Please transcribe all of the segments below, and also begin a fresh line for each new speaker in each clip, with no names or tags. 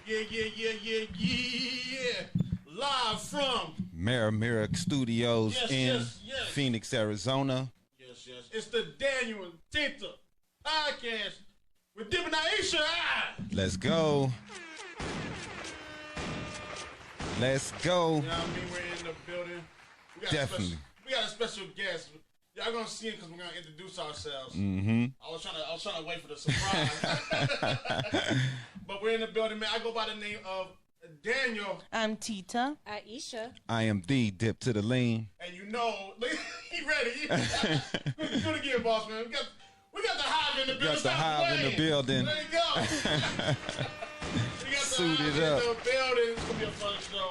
Yeah. Live from
Mirror Studios in Phoenix, Arizona.
Yes. It's the DanYo&Tita podcast with Dip and Aisha.
Let's go. Let's go.
You know what I mean? We're in the building.
Definitely.
We got a special guest. Y'all gonna see him because we're gonna introduce ourselves.
Mm-hmm.
I was trying to wait for the surprise. But we're in the building, man. I go by the name of Daniel.
I'm Tita.
Aisha.
I am the Dip to the Lean.
And you know, he ready. Do it again, boss man. We got the Hive in the building.
Got the Hive in the building.
There you go. We got the
Suited
Hive
up.
in the building. It's gonna be a fun show.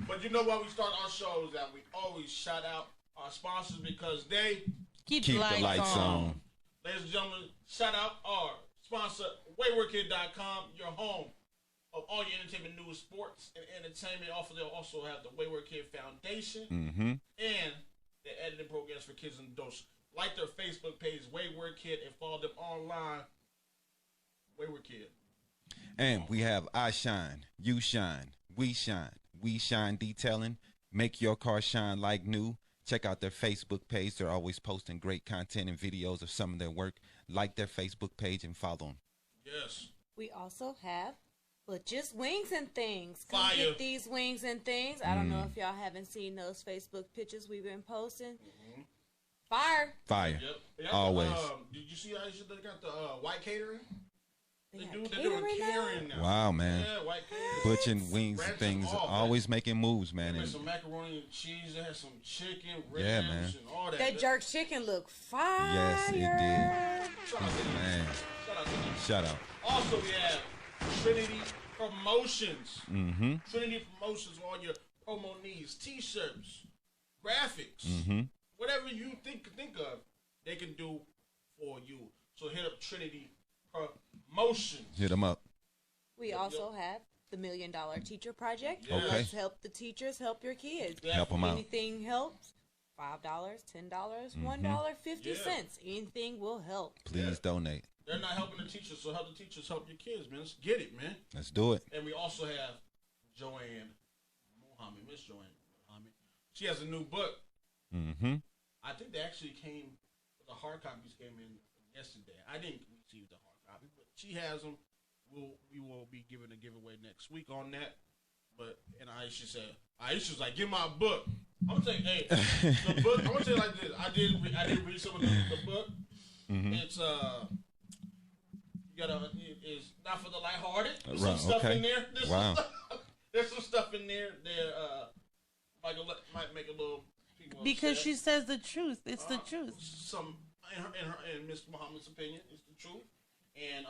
But you know why we start our shows that we always shout out our sponsors because they
keep the lights on.
Ladies and gentlemen, shout out our sponsor, WaywardKid.com, your home of all your entertainment news, sports, and entertainment. They'll also have the Wayward Kid Foundation and the editing programs for kids and adults. Like their Facebook page, Wayward Kid, and follow them online, Wayward Kid.
And we have I Shine, You Shine, We Shine Detailing. Make your car shine like new. Check out their Facebook page. They're always posting great content and videos of some of their work. Like their Facebook page and follow them.
Yes.
We also have just wings and things. Come
Fire.
get these wings and things. I don't know if y'all haven't seen those Facebook pictures we've been posting. Fire.
Yep.
Always.
Did you see how they got the white catering? They're doing
catering
now.
Wow, man.
Yeah, white catering.
Butching wings and things. Always making moves, man.
They had
And
some macaroni and cheese. They had some chicken, ribs,
Yeah, man.
and all that.
That jerk chicken look fire.
yes, it did.
Shout out to them.
Man,
Shout out to them.
shout out.
Also, we have Trinity Promotions.
Mm-hmm.
Trinity Promotions for all your promo needs. T-shirts, graphics, whatever you think of, they can do for you. So hit up Trinity Promotions.
Hit them up.
We also have the $1 Million Teacher Project.
Yes.
Okay.
Let's help the teachers help your kids.
Help them out.
Anything helps. $5, $10, $1, 50 cents. Anything will help.
Please donate.
They're not helping the teachers, so help the teachers help your kids, man. Let's get it, man.
Let's do it.
And we also have Joanne Mohammed, Miss Joanne Mohammed. She has a new book.
Mm-hmm.
I think they actually the hard copies came in yesterday. I didn't receive the hard copy, but she has them. We will be giving a giveaway next week on that. But and Aisha's like, get my book. I'm gonna tell you, hey, the book. I'm gonna tell you like this. I did read some of the book. It's it's not for the lighthearted. There's some stuff in there. There's some stuff in there that might make a little people
Because
upset.
she says the truth. It's the truth.
Some in Miss Muhammad's opinion, it's the truth. And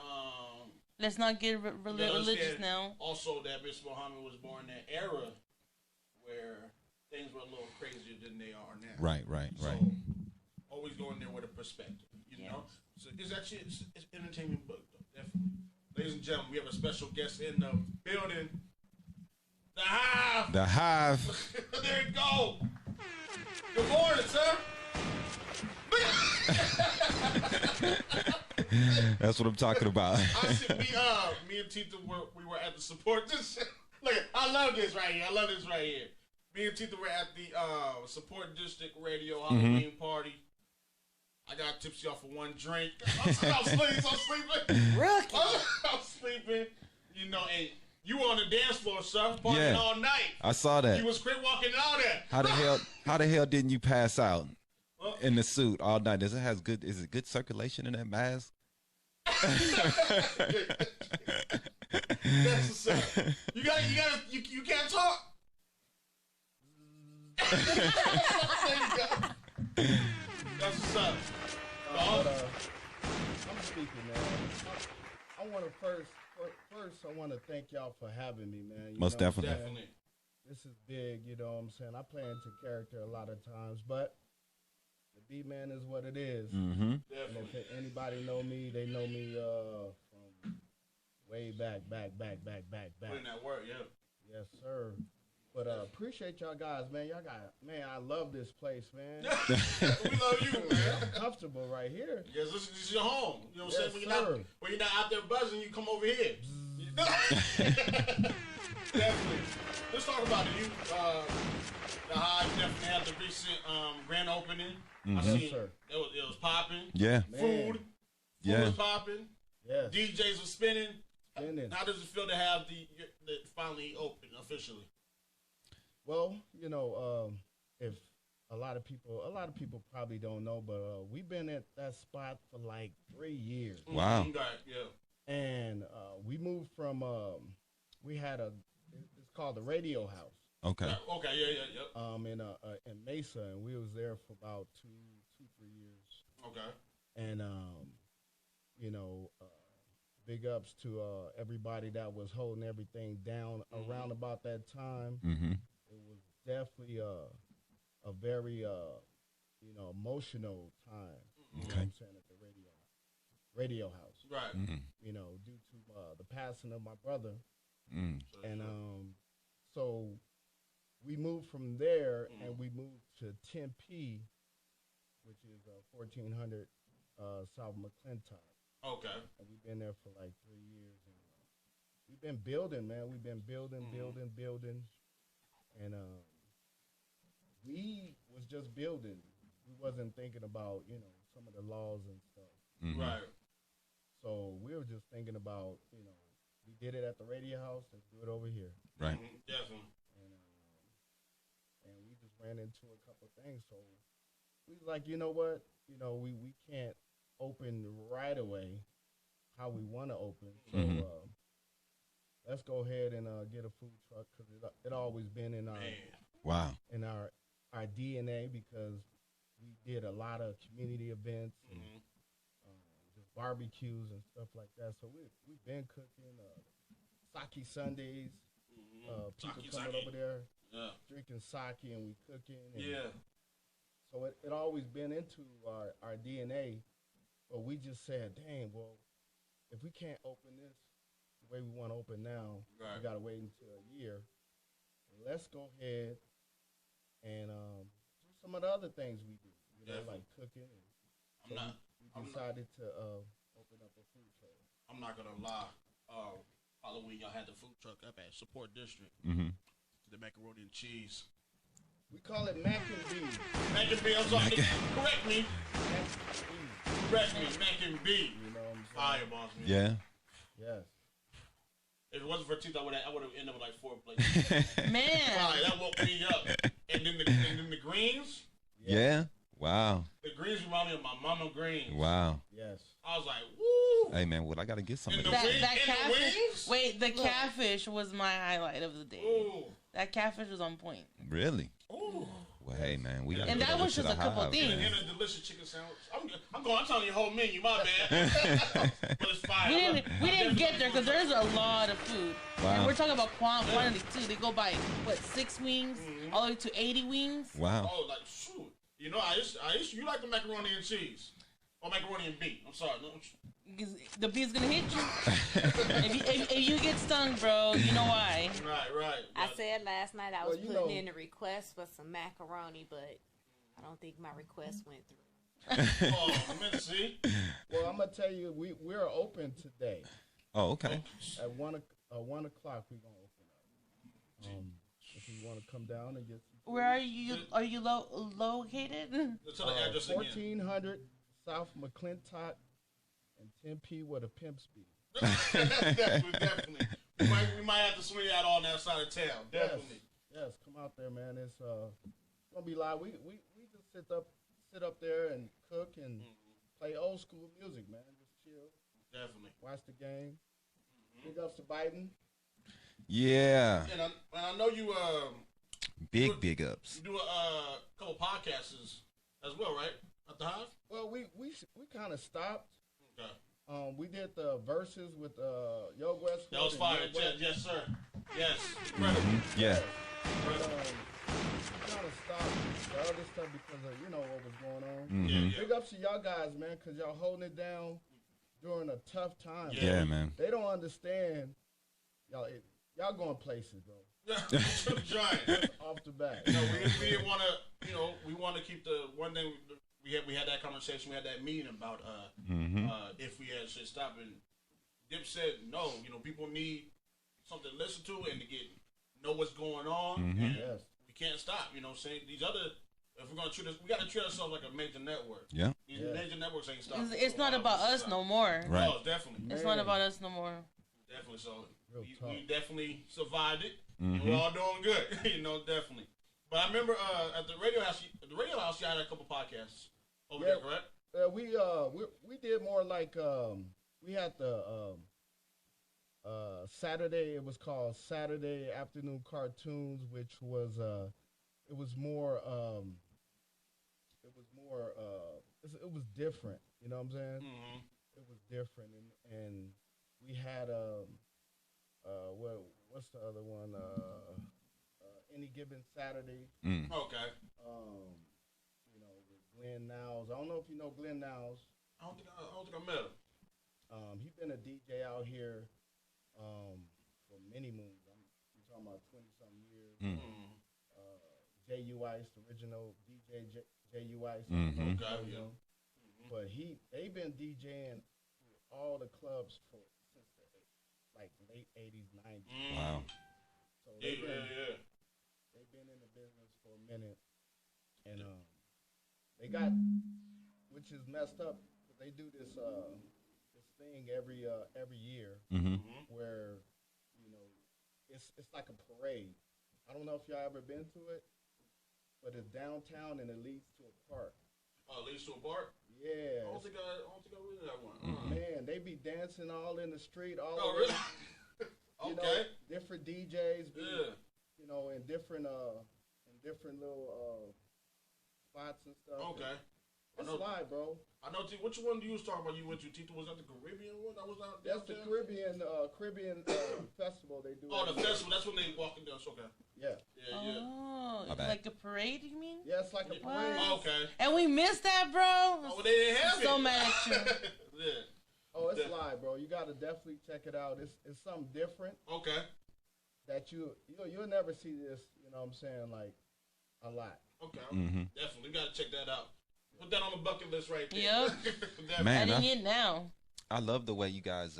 Let's not get religious now.
Also, that Miss Muhammad was born in that era where things were a little crazier than they are now.
Right.
So, always go in there with a perspective, you know. So it's actually it's entertainment book, though, definitely. Ladies and gentlemen, we have a special guest in the building. The Hive.
The Hive.
There you go. Good morning, sir.
That's what I'm talking about.
Me and Tita we were at the support. Look, I love this right here. Me and Tita were at the support district radio Halloween party. I got tipsy off of one drink. I'm sleeping.
Rookie.
I'm sleeping. You know, and you were on the dance floor, sir, partying all night.
I saw that.
You was quit walking out there.
How the hell didn't you pass out in the suit all night? Is it good circulation in that mask?
That's what's up. You can't talk. There you go. That's what's up.
I'm speaking, man. I want to first, I want to thank y'all for having me, man.
Most definitely.
This is big, you know what I'm saying? I play into character a lot of times, but the B-Man is what it is.
Mm-hmm.
Definitely.
If anybody know me, they know me from way back.
Putting that work, yeah.
Yes, sir. But appreciate y'all guys, man. Y'all got, man, I love this place, man.
We love you, man.
I'm comfortable right here.
Yes, this is your home. You know what I'm
Yes,
saying? When you're not out there buzzing, you come over here. Definitely. Let's talk about it. The Hive definitely had the recent grand opening. I seen
Yes, sir.
it was popping.
Yeah.
Food
Yeah.
was popping.
Yes.
DJs were spinning.
Spinning.
How does it feel to have the finally open officially?
Well, you know, if a lot of people probably don't know, but we've been at that spot for like 3 years.
Wow.
Yeah.
And we moved from it's called the Radio House.
Okay.
Okay. Yeah.
In Mesa, and we was there for about 3 years.
Okay.
And you know, big ups to everybody that was holding everything down around about that time.
Mm-hmm.
It was definitely a very you know, emotional time. You know what I'm saying, at the radio house.
Right.
Mm-hmm.
You know, due to the passing of my brother.
Mm.
And so we moved from there and we moved to Tempe, which is 1400 South McClintock.
Okay.
And we've been there for like 3 years. And we've been building, man. We've been building. And we was just building. We wasn't thinking about, you know, some of the laws and stuff.
Mm-hmm.
Right.
So we were just thinking about, you know, we did it at the radio house. Let's do it over here.
Right.
Definitely.
And we just ran into a couple of things. So we was like, you know what? You know, we can't open right away how we want to open. So let's go ahead and get a food truck, because it always been in our DNA, because we did a lot of community events and just barbecues and stuff like that. So we've been cooking sake Sundays. People coming over there drinking sake, and we cooking. And so it always been into our DNA. But we just said, dang, well, if we can't open this the way we want to open now, we got to wait until a year. Let's go ahead and do some of the other things we do, you know, like cooking. And we decided to open up a food truck.
I'm not going to lie. Halloween, y'all had the food truck up at Support District.
Mm-hmm.
The macaroni and cheese.
We call it mac and beans.
Mac and beans. I'm sorry. Correct me. Mac and beans.
You know what I'm saying?
Fire, boss, man.
Yeah.
Yes.
If it wasn't for Tita, I would have ended up with like 4 places.
Man.
Fire, that woke me up. And then the greens.
Yeah. Wow.
The greens remind me of my mama greens.
Wow.
Yes.
I was like, woo.
Hey man, well I gotta get some of
And the
this.
wings?
That
And the
catfish.
wings?
Wait, the catfish was my highlight of the day.
Ooh.
That catfish was on point.
Really?
Ooh.
Well, hey man, we gotta.
And
get
that
over
was
to
just
the
a couple
Hive,
things.
man.
And a delicious chicken sandwich. I'm telling you the whole menu, my bad. But it's fire.
We didn't get there because there's a lot of food.
Wow.
And we're talking about quantity too. They go by, what, 6 wings all the way to 80 wings?
Wow.
Oh, like, shoot. You know, you like the macaroni and cheese. Or macaroni and beef. I'm sorry. No,
The bee's gonna hit you. if you get stung, bro, you know why.
Right.
I said last night I was
Well, you
putting
know-
in a request for some macaroni, but I don't think my request went through.
Oh, man, see?
Well, I'm gonna tell you, we're open today.
Oh, okay.
At 1 o'clock, we're gonna open up. If you want to come down and get some.
Where are you? Are you located?
Tell the address again.
1400 South McClintock and Tempe, where the pimps be.
Definitely. We might have to swing out on that side of town. Definitely.
Yes, come out there, man. It's gonna be live. We just sit up there and cook and play old school music, man. Just chill,
Definitely.
watch the game. Big ups to Biden.
Yeah.
And I know you
Big ups.
you do a couple podcasts as well, right? At the Hive?
Well, we kind of stopped.
Okay.
We did the verses with Yo West.
That was fire. Yes, sir. Yes.
Yeah.
We kind of stopped the other stuff because of, you know, what was going on.
Mm-hmm.
Big ups to y'all guys, man, because y'all holding it down during a tough time.
Yeah, man.
They don't understand, y'all. y'all going places, bro.
Giant.
Off the bat.
No, we didn't want to. We want to keep the one thing. We had that conversation. We had that meeting about if we should stop. And Dip said no. People need something to listen to and to know what's going on. And we can't stop. You know what I'm saying? These other. If we're gonna treat us, we gotta treat ourselves like a major network.
Yeah.
These major networks ain't stopping.
It's not about us no more.
Right.
No, definitely.
It's not about us no more.
Definitely. So we definitely survived it. We're all doing good. Definitely. But I remember at the radio house, you had a couple podcasts over there, correct?
We did more like we had the Saturday. It was called Saturday Afternoon Cartoons, which was it was more it was different. You know what I'm saying? Mm-hmm. It was different, and we had what's the other one? Any Given Saturday.
Okay.
With Glenn Niles. I don't know if you know Glenn Niles.
I don't think I met him.
He's been a DJ out here for many moons. I'm talking about 20-something years. J.U. Ice, the original DJ J.U. Ice.
Okay, yeah.
But they've been DJing all the clubs since the late 80s, 90s.
Wow.
So they've been in the business for a minute, and they got, which is messed up, because they do this thing every year where it's like a parade. I don't know if y'all ever been to it, but it's downtown and it leads to a park.
Oh, it leads to a park?
Yeah.
I don't think I went to that one.
Man, they be dancing all in the street.
Really? Okay.
Different DJs.
Yeah.
In different little spots and stuff.
Okay.
It's live, bro.
I know. Which one do you was talking about? You went to Tita? Was that the Caribbean one? That was out.
That's the Caribbean festival they do.
Oh, the festival. That's when they walking down. Okay.
Yeah.
Oh, it's like a parade, you mean?
Yeah, it's like a parade.
Oh, okay.
And we missed that, bro.
Oh, they didn't have it.
So mad at you.
Yeah.
Oh, it's live, bro. You got to definitely check it out. It's something different.
Okay.
That you'll never see this. You know what I'm saying? Like a lot.
Okay. Definitely, we got to check that out. Put that on the bucket list right there.
Yep.
Man,
adding it now.
I love the way you guys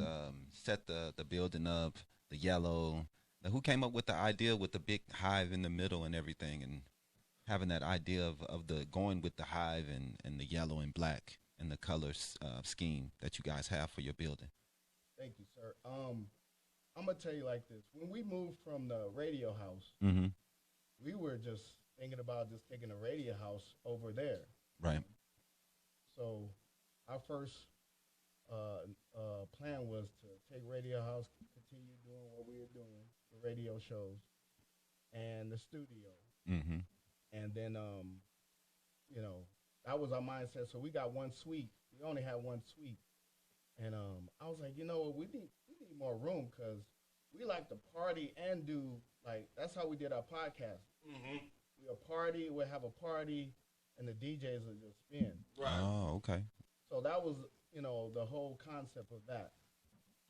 set the building up, the yellow. Who came up with the idea with the big hive in the middle and everything, and having that idea of the going with the hive and the yellow and black and the color scheme that you guys have for your building?
Thank you, sir. I'm gonna tell you like this: when we moved from the radio house, we were just thinking about just taking the radio house over there.
Right.
So our first plan was to take Radio House, continue doing what we were doing, the radio shows, and the studio. And then, that was our mindset. So we got one suite. We only had one suite. And I was like, we need more room, because we like to party and do, that's how we did our podcast. We'll party, we'll have a party, and the DJs will just spin.
Right.
Oh, okay.
So that was, the whole concept of that.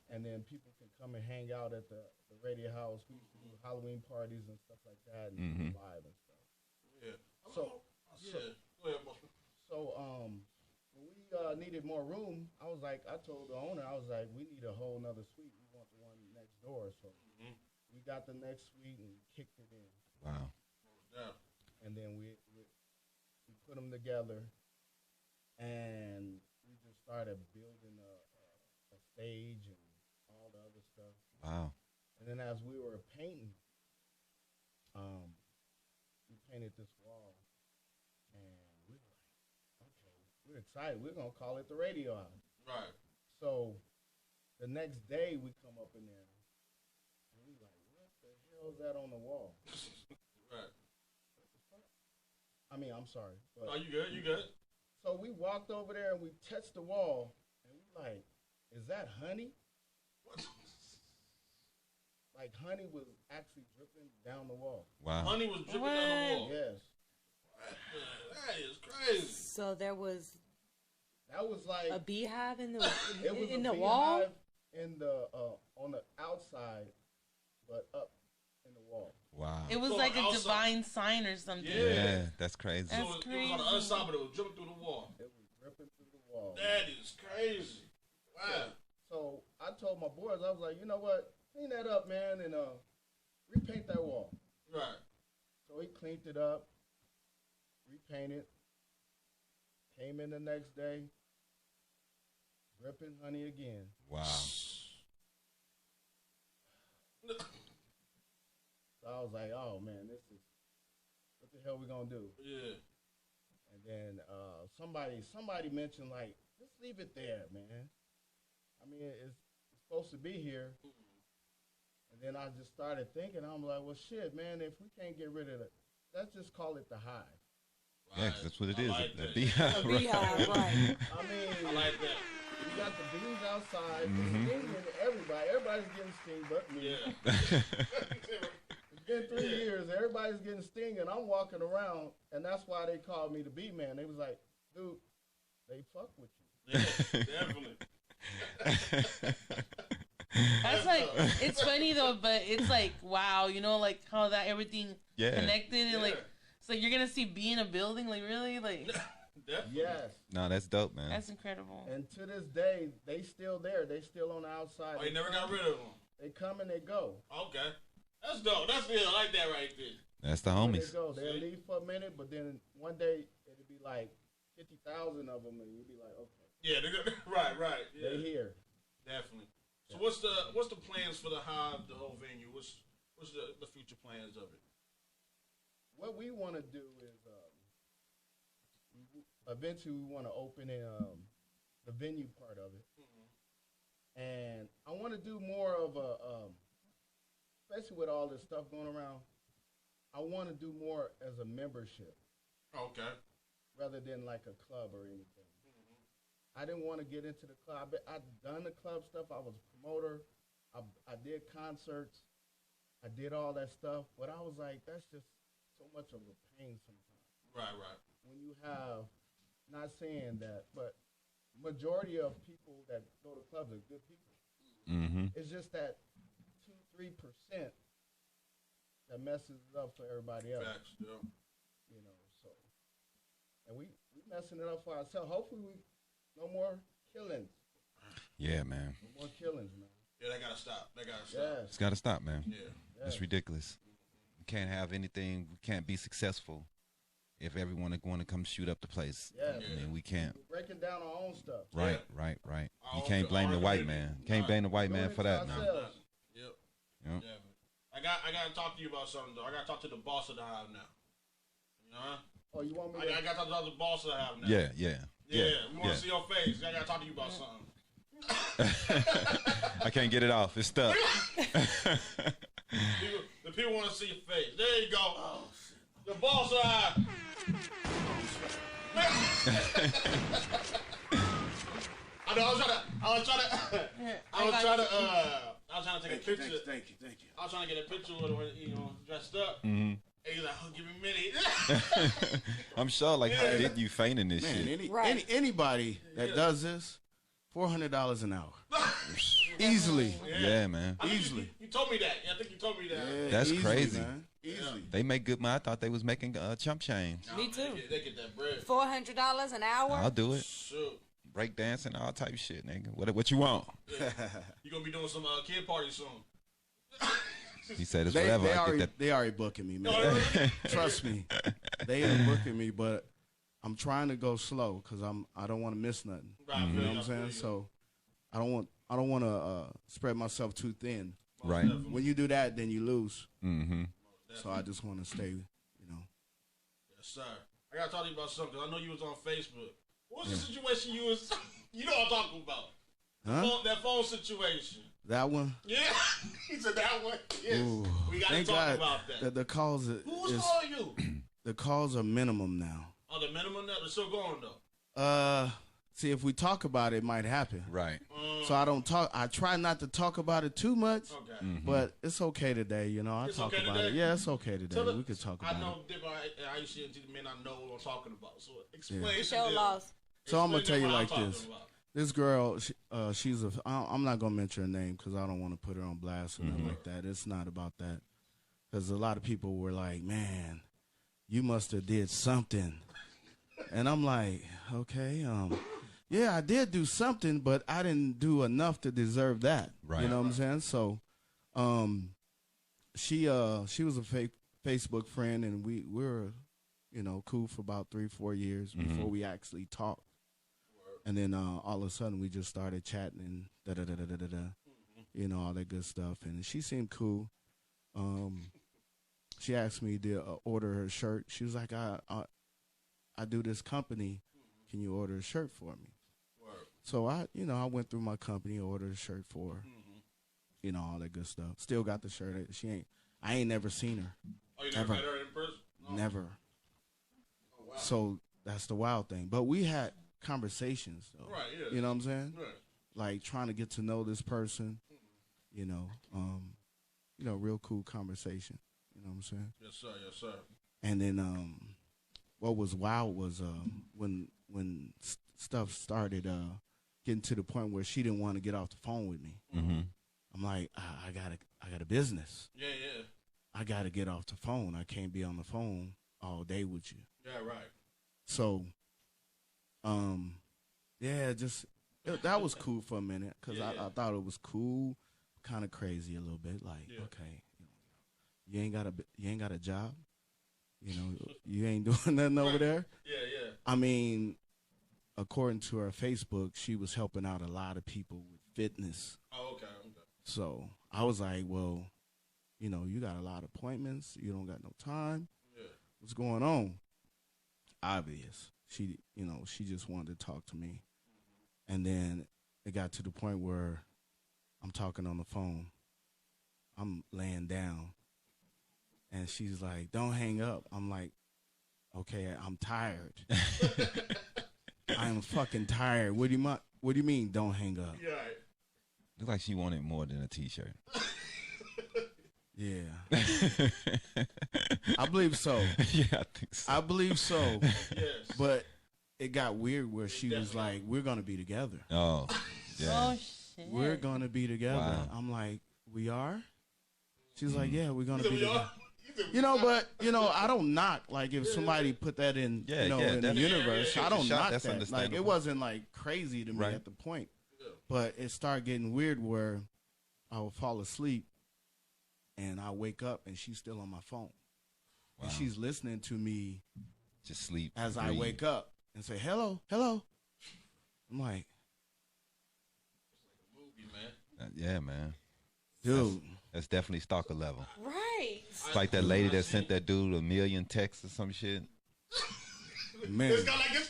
And then people can come and hang out at the radio house. We used to do Halloween parties and stuff like that, and live and stuff.
Yeah.
So
Go ahead, Buster.
So when we needed more room, I told the owner, we need a whole nother suite. We want the one next door. So we got the next suite and kicked it in.
Wow.
Yeah.
And then we put them together, and we just started building a stage and all the other stuff.
Wow.
And then as we were painting, we painted this wall, and we were like, okay, we're excited. We're going to call it the Radio House.
Right.
So the next day we come up in there, and we like, what the hell is that on the wall?
Right.
I mean, I'm sorry. But
you good? You good?
So we walked over there and we touched the wall, and we like, is that honey?
What?
Like honey was actually dripping down the wall.
Wow.
Honey was dripping down the wall.
Yes.
That is crazy.
So that was
like
a beehive in the
it was
in
a
the wall.
in the on the outside, but
It was
So
like a
outside.
divine sign or something.
Yeah, that's crazy.
That's
So it was on the other
crazy.
side, but it was dripping through the wall.
It was dripping through the wall.
That is crazy. Wow.
So I told my boys, I was like, you know what? Clean that up, man, and repaint that wall.
Right.
So he cleaned it up, repainted. Came in the next day, dripping honey again.
Wow.
So I was like, oh man, this is what the hell we gonna do?
Yeah.
And then somebody mentioned like, just leave it there, man. I mean, it's supposed to be here. And then I just started thinking, I'm like, well, shit, man, if we can't get rid of it, let's just call it the Hive.
Yeah, 'cause that's what it
I
is.
like
The
that.
beehive.
A beehive, right.
I mean,
I like that.
we got the bees outside, stinging everybody. Everybody's getting sting but me.
Yeah.
It's been 3 years. Everybody's getting sting, and I'm walking around, and that's why they called me the bee man. They was like, dude, they fuck with you.
Yeah, definitely.
That's like, it's funny though, but it's like, wow, you know, like how that everything
Yeah.
connected and like,
Yeah.
it's like you're gonna see bee in a building, like really, like
Definitely.
Yes.
No, that's dope, man.
that's incredible.
And to this day, they still there. They still on the outside.
Oh, you never got rid of them.
They come and they go.
Okay. That's dope. That's good. I like that right there.
That's the
When they
homies.
go. They'll leave for a minute, but then one day it'll be like 50,000 of them, and you'll be like, okay,
Yeah, they're good. Right. Yeah.
they're here.
Definitely. So what's the plans for the Hive, the whole venue? What's the future plans of it?
What we want to do is eventually we want to open in the venue part of it, and I want to do more of a, especially with all this stuff going around. I want to do more as a membership
Okay.
rather than like a club or anything. I didn't want to get into the club. I've done the club stuff. I was a promoter. I did concerts. I did all that stuff. But I was like, that's just so much of a pain sometimes.
Right.
When you have, not saying that, but majority of people that go to clubs are good people.
Mm-hmm.
It's just that 2-3% that messes it up for everybody else.
Facts. Yeah.
You know, so. And we messing it up for ourselves. Hopefully no more killings.
Yeah, man.
No more killings, man.
Yeah, that gotta stop.
Yes.
It's got to stop, man.
Yeah.
It's ridiculous. We can't have anything. We can't be successful if everyone is going to come shoot up the place.
Yes.
I mean, we can't.
We're breaking down our own stuff.
Right. You can't blame the
Our
white
community.
man. Can't blame the white man for that now.
Ourselves.
Yep.
Yep.
Yeah. I gotta talk to you about something though. I gotta talk to the boss of the Hive now. You know?
Oh, you want me
I
to?
gotta talk to the boss of the Hive now.
Yeah.
Yeah. We want to see your face. I gotta talk to you about something.
I can't get it off. It's stuck.
The people want to see your face. There you go. Oh, the boss of the Hive. I know. I was trying to take a picture.
Thank you.
I was trying to get a picture with her, dressed up. And he's like, "Oh, give me a minute."
I'm sure. Like, how did you feign in this
Man,
shit?
anybody that does this, $400 an hour. Easily.
Yeah, man.
I think
Easily.
You told me that. I think you told me that.
Yeah,
That's
easily,
crazy.
Man. Easily.
They make good money. I thought they was making chump change.
Me too.
They get that bread.
$400 an hour.
I'll do it.
Shoot.
Break dancing, all type of shit, nigga. What you want?
You gonna be doing some kid party soon.
He said it's whatever. I get that.
They already booking me, man.
Oh, really?
Trust me. They are booking me, but I'm trying to go slow because I don't want to miss nothing.
Right,
You know
really,
what I'm
I feel
saying?
you.
So I don't want to spread myself too thin.
Right.
When you do that, then you lose.
Mm-hmm.
So I just want to stay,
Yes, sir. I gotta talk to you about something. I know you was on Facebook. What was the situation you was? You know what I'm talking about?
Huh?
That phone situation.
That one.
Yeah, he said that one. Yes,
Ooh,
we gotta
thank
talk
God
about that.
The calls
Who was calling you?
the calls are minimum now.
Oh, the minimum that they're still going though.
See, if we talk about it, it might happen.
Right.
So I don't talk. I try not to talk about it too much.
Okay.
But it's okay today, I
It's
talk
okay
about
today?
it. Yeah, it's okay today.
Tell
We could talk
I
about
know
it.
Dipper, I used to may not know what I'm talking about. So explain.
Yeah.
to
Show
them.
loss.
So I'm gonna
Explain
tell you
what I'm
like
talking
this.
about.
This girl, she's I'm not gonna mention her name because I don't want to put her on blast or nothing like that. It's not about that. because a lot of people were like, man, you must have did something. And I'm like, okay, yeah, I did do something, but I didn't do enough to deserve that.
Right.
You know what I'm saying? So, she was a Facebook friend, and we were, cool for about 3-4 years before we actually talked. And then all of a sudden we just started chatting and all that good stuff. And she seemed cool. She asked me to order her shirt. She was like, I do this company. Can you order a shirt for me? So I went through my company, ordered a shirt for her. All that good stuff. Still got the shirt. I ain't never seen her.
Oh, you never met her in person? No.
Never.
Oh, wow.
So that's the wild thing. But we had conversations, though.
Right, yeah.
You know what I'm saying?
Right.
Like trying to get to know this person, real cool conversation. You know what I'm saying?
Yes, sir. Yes, sir.
And then what was wild was when stuff started getting to the point where she didn't want to get off the phone with me.
Mm-hmm.
I'm like, I got a business.
Yeah, yeah.
I got to get off the phone. I can't be on the phone all day with you.
Yeah, right.
So, that was cool for a minute because I thought it was cool, kind of crazy a little bit. Like, okay, you ain't got a job, you ain't doing nothing over there.
Yeah, yeah.
I mean, according to her Facebook, she was helping out a lot of people with fitness.
Oh, okay.
So I was like, well, you got a lot of appointments. You don't got no time.
Yeah.
What's going on? Obvious. She just wanted to talk to me. And then it got to the point where I'm talking on the phone. I'm laying down. And she's like, don't hang up. I'm like, okay, I'm tired. I'm fucking tired. What do you mean don't hang up?
Yeah. Right.
Looked like she wanted more than a T-shirt.
Yeah. I believe so.
Yeah, I think so.
I believe so.
Yes.
But it got weird where she was like, we're going to be together.
Oh, yeah.
Oh, shit.
We're going to be together.
Wow.
I'm like, we are? She's like, yeah, we're going to be
We
together.
are?
But, I don't knock, like, if somebody put that in, in the
definitely.
universe, I don't knock
That's
that. Like,
understandable.
it wasn't, like, crazy to me
Right.
at the point. But it started getting weird where I would fall asleep and I wake up and she's still on my phone.
Wow.
And she's listening to me
Just sleep.
as I
breathe.
wake up and say, hello, hello. I'm like,
Movie, man.
Yeah, man.
dude.
That's definitely stalker level.
Right.
It's like that lady that sent that dude 1,000,000 texts or some shit.
Man.
It's got like it's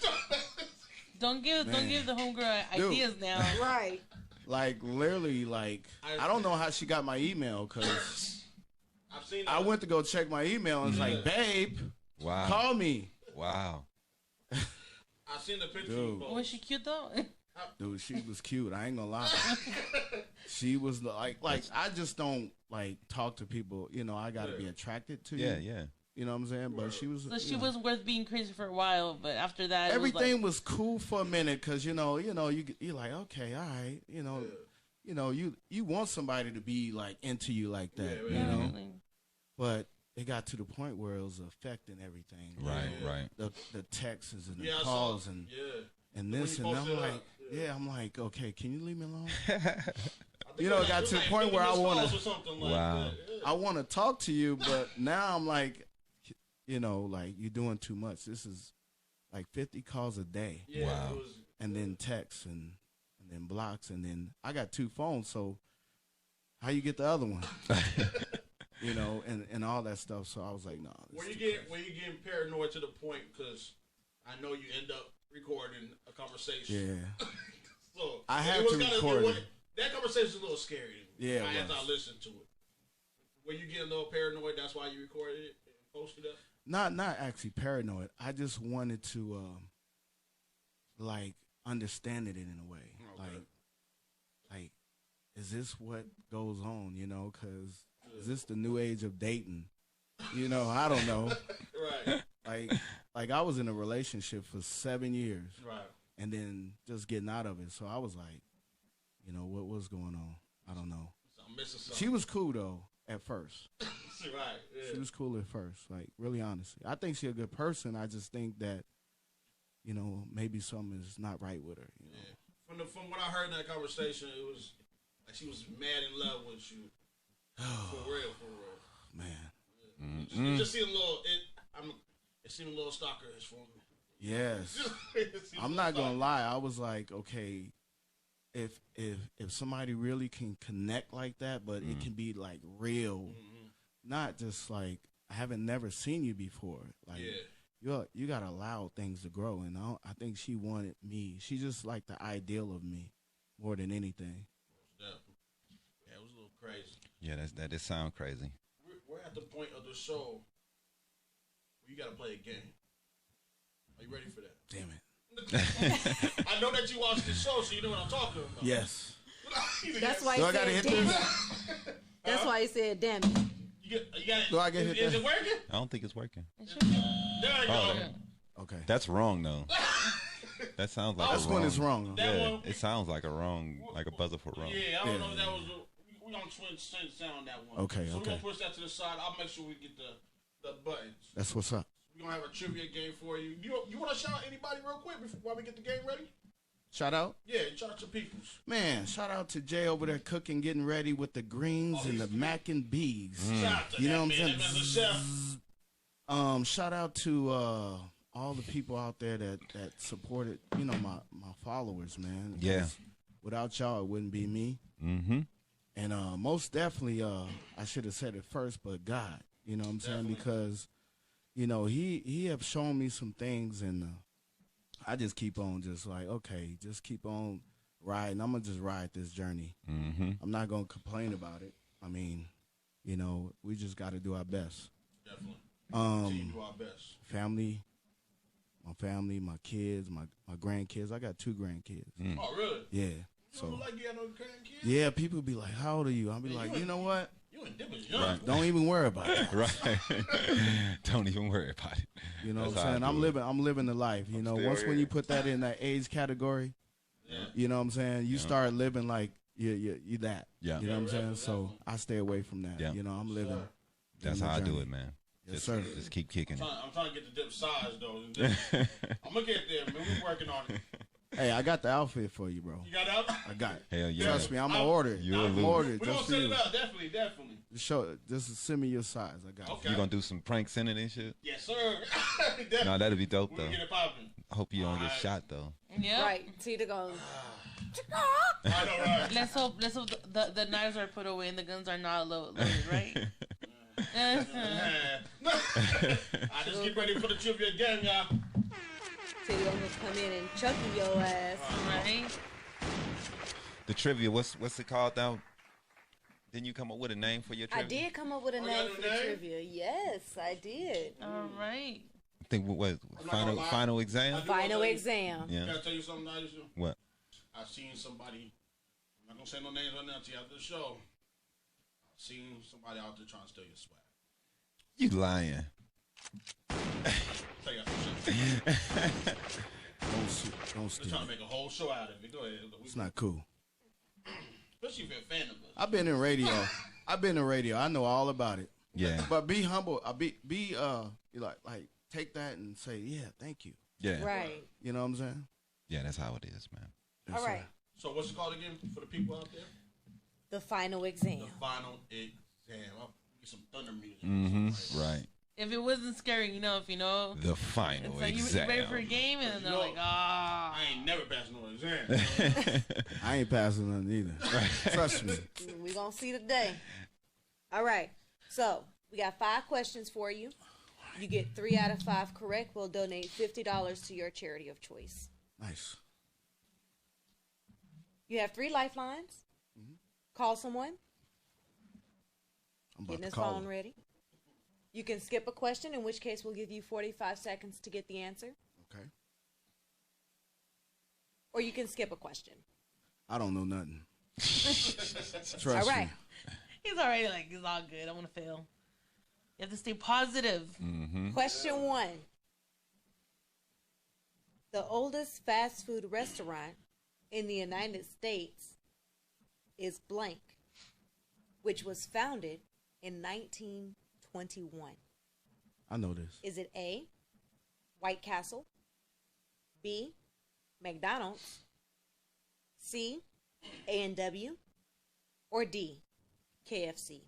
Don't give the homegirl ideas now.
Right.
Like, literally, like, I don't know how she got my email because
I've seen.
I went to go check my email and it's like, babe,
Wow.
call me.
Wow.
I've seen the picture.
Dude.
Was she cute though?
Dude, she was cute. I ain't gonna lie. She was like I just don't like talk to people. I gotta be attracted to you.
Yeah, yeah.
You know what I'm saying? But she was.
So she was worth being crazy for a while, but after that,
Everything was cool for a minute because you're like, okay, all right, you want somebody to be like into you like that,
Definitely.
But it got to the point where it was affecting everything.
Right.
The texts and the
Yeah, I
calls
saw.
and
Yeah.
and
When
this
you
and I'm
posted it
like,
up,
I'm like, okay, can you leave me alone?
It
it got to the point where I want to.
Wow.
I want to talk to you, but now I'm like, like you're doing too much. This is like 50 calls a day,
Yeah,
Wow.
it was,
and then texts and then blocks, and then I got 2 phones, so how you get the other one? And all that stuff. So I was like, no.
Were you getting paranoid to the point because I know you end up recording a conversation.
Yeah.
So
I had
it was
to
kinda-
record it.
That conversation was a little scary to me.
Yeah, it
After I
was.
listened to it. Were you getting a little paranoid? That's why you recorded it and posted it?
Not actually paranoid. I just wanted to like understand it in a way.
Okay.
Like is this what goes on, because is this the new age of dating? I don't know.
Right.
Like I was in a relationship for 7 years
Right.
and then just getting out of it. So I was like, what was going on? I don't know.
So I'm missing something.
She was cool though at first.
Right. Yeah.
She was cool at first, like really honestly. I think she's a good person. I just think that, you know, maybe something is not right with her. You know?
Yeah. From what I heard in that conversation, it was like she was mad in love with you. For real.
Man.
It just seemed a little. It seemed a little stalkerish for me.
Yes. I'm not gonna lie. I was like, okay, if somebody really can connect like that, but it can be like real, not just like I haven't never seen you before. Like you gotta allow things to grow, and I think she wanted me. She just like the ideal of me more than anything.
Yeah, it was a little crazy.
Yeah, that did sound crazy.
We're at the point of the show where you gotta play a game. Are you ready for that?
Damn it.
I know that you watched the show, so you know what I'm talking about.
Yes.
That's why
Do
he
I gotta
said
hit
damn
this?
it. That's why he said damn it.
You got it.
Do I get hit
Is
that?
it working?
I don't think it's working.
There you go.
Okay.
That's wrong though. That sounds like
That's
a
when
wrong.
it's wrong.
That
Yeah,
one-
it sounds like a wrong, like a buzzer for wrong.
Yeah, I don't know if
Yeah.
that was. We don't sound on that one.
Okay,
So we're
okay.
gonna push that to the side. I'll make sure we get the buttons.
That's what's up.
We're gonna have a trivia game for you. You want to shout out anybody real quick while we get the game ready?
Shout out.
Yeah, shout out to peoples.
Man, shout out to Jay over there cooking, getting ready with the greens and the mac and bees.
Shout out to
You
that
know what I'm
man.
saying?
That man's a chef.
Shout out to all the people out there that supported, you know, my followers, man.
Yeah.
'Cause without y'all, it wouldn't be me.
Mm-hmm.
And most definitely, I should have said it first, but God, you know what I'm saying? Because, you know, he have shown me some things, and I just keep on just like, okay, just keep on riding. I'm going to just ride this journey.
Mm-hmm.
I'm not going to complain about it. I mean, you know, we just got to do our best.
Definitely. Continue to do our best.
Family, my kids, my grandkids. I got 2 grandkids.
Oh, really?
Yeah.
You
So,
don't look like you got no grandkids?
yeah, people be like, how old are you? I'll be like, you know what?
You and Dip is young.
Right.
Don't even worry about it.
Right. Don't even worry about it.
You know
That's
what
how I
I'm saying?
do it.
I'm living the life. You know,
still
once when
here.
you put that in that age category, you know what I'm saying? You start living like you that.
Yeah.
You know what I'm saying? So I stay away from that.
Yeah.
You know, I'm living.
That's
living
how I
the
do
journey.
it, man.
Yes,
Just,
sir.
just keep kicking it.
I'm trying to get the Dip size, though. I'm going to get there, man. We're working on it.
Hey, I got the outfit for you, bro.
You got out?
I got it.
Hell yeah.
Trust me, I'm gonna order it.
You're a
I'm
loser.
order it
We're going
just
to
for
set
you.
it up. Definitely.
Just send me your size. I got it.
Okay.
You gonna do some pranks in it and shit?
Yes, sir. Definitely.
No, that'd be dope
We're
though.
going to get it popping.
I hope you don't get
Alright.
shot though.
Yeah.
Right. Tita goes.
I know, right?
Let's hope the knives are put away and the guns are not loaded, right?
I just get ready for the trivia game, y'all.
Tita almost come in and chucky your ass.
Right?
The trivia, what's it called now? Didn't you come up with a name for your
I
trivia?
did come up with a
Oh,
name
you got
for
a
the
name?
trivia. Yes, I did.
All right.
I think what
not gonna lie.
final exam?
Final exam.
Yeah.
Can I tell you something, Nigel?
What?
I seen somebody, I'm not going to say no names right now until after the show. I seen somebody out there trying to steal your swag.
You lying.
Tell you some shit.
Don't
They're
steal.
trying to make a whole show out of it. Go ahead.
It's not cool.
Especially if you're a fan of us.
I've been in radio. I know all about it.
Yeah.
But be humble. Like take that and say, yeah, thank you.
Yeah.
Right.
You know what I'm saying?
Yeah, that's how it is, man.
Yes,
All right.
sir.
So what's it called again for the people out there?
The final exam.
The final exam. I'll get some thunder music.
Mm-hmm. Right.
If it wasn't scary enough, you know.
The final
It's like you
exam.
ready for a game, and then they're like, ah.
I ain't never passed no exam.
I ain't passing nothing either. Trust me.
We're going to see today. All right. So, we got 5 questions for you. You get 3 out of 5 correct. We'll donate $50 to your charity of choice.
Nice.
You have 3 lifelines. Call someone.
I'm about
Getting
to
his
call
phone
him.
ready. You can skip a question, in which case we'll give you 45 seconds to get the answer.
Okay.
Or you can skip a question.
I don't know nothing. Trust
All right.
me.
He's already like, it's all good. I'm going to fail. You have to stay positive.
Question 1. The oldest fast food restaurant in the United States is blank, which was founded in 19 21.
I know this.
Is it A, White Castle, B, McDonald's, C, A&W, or D, KFC?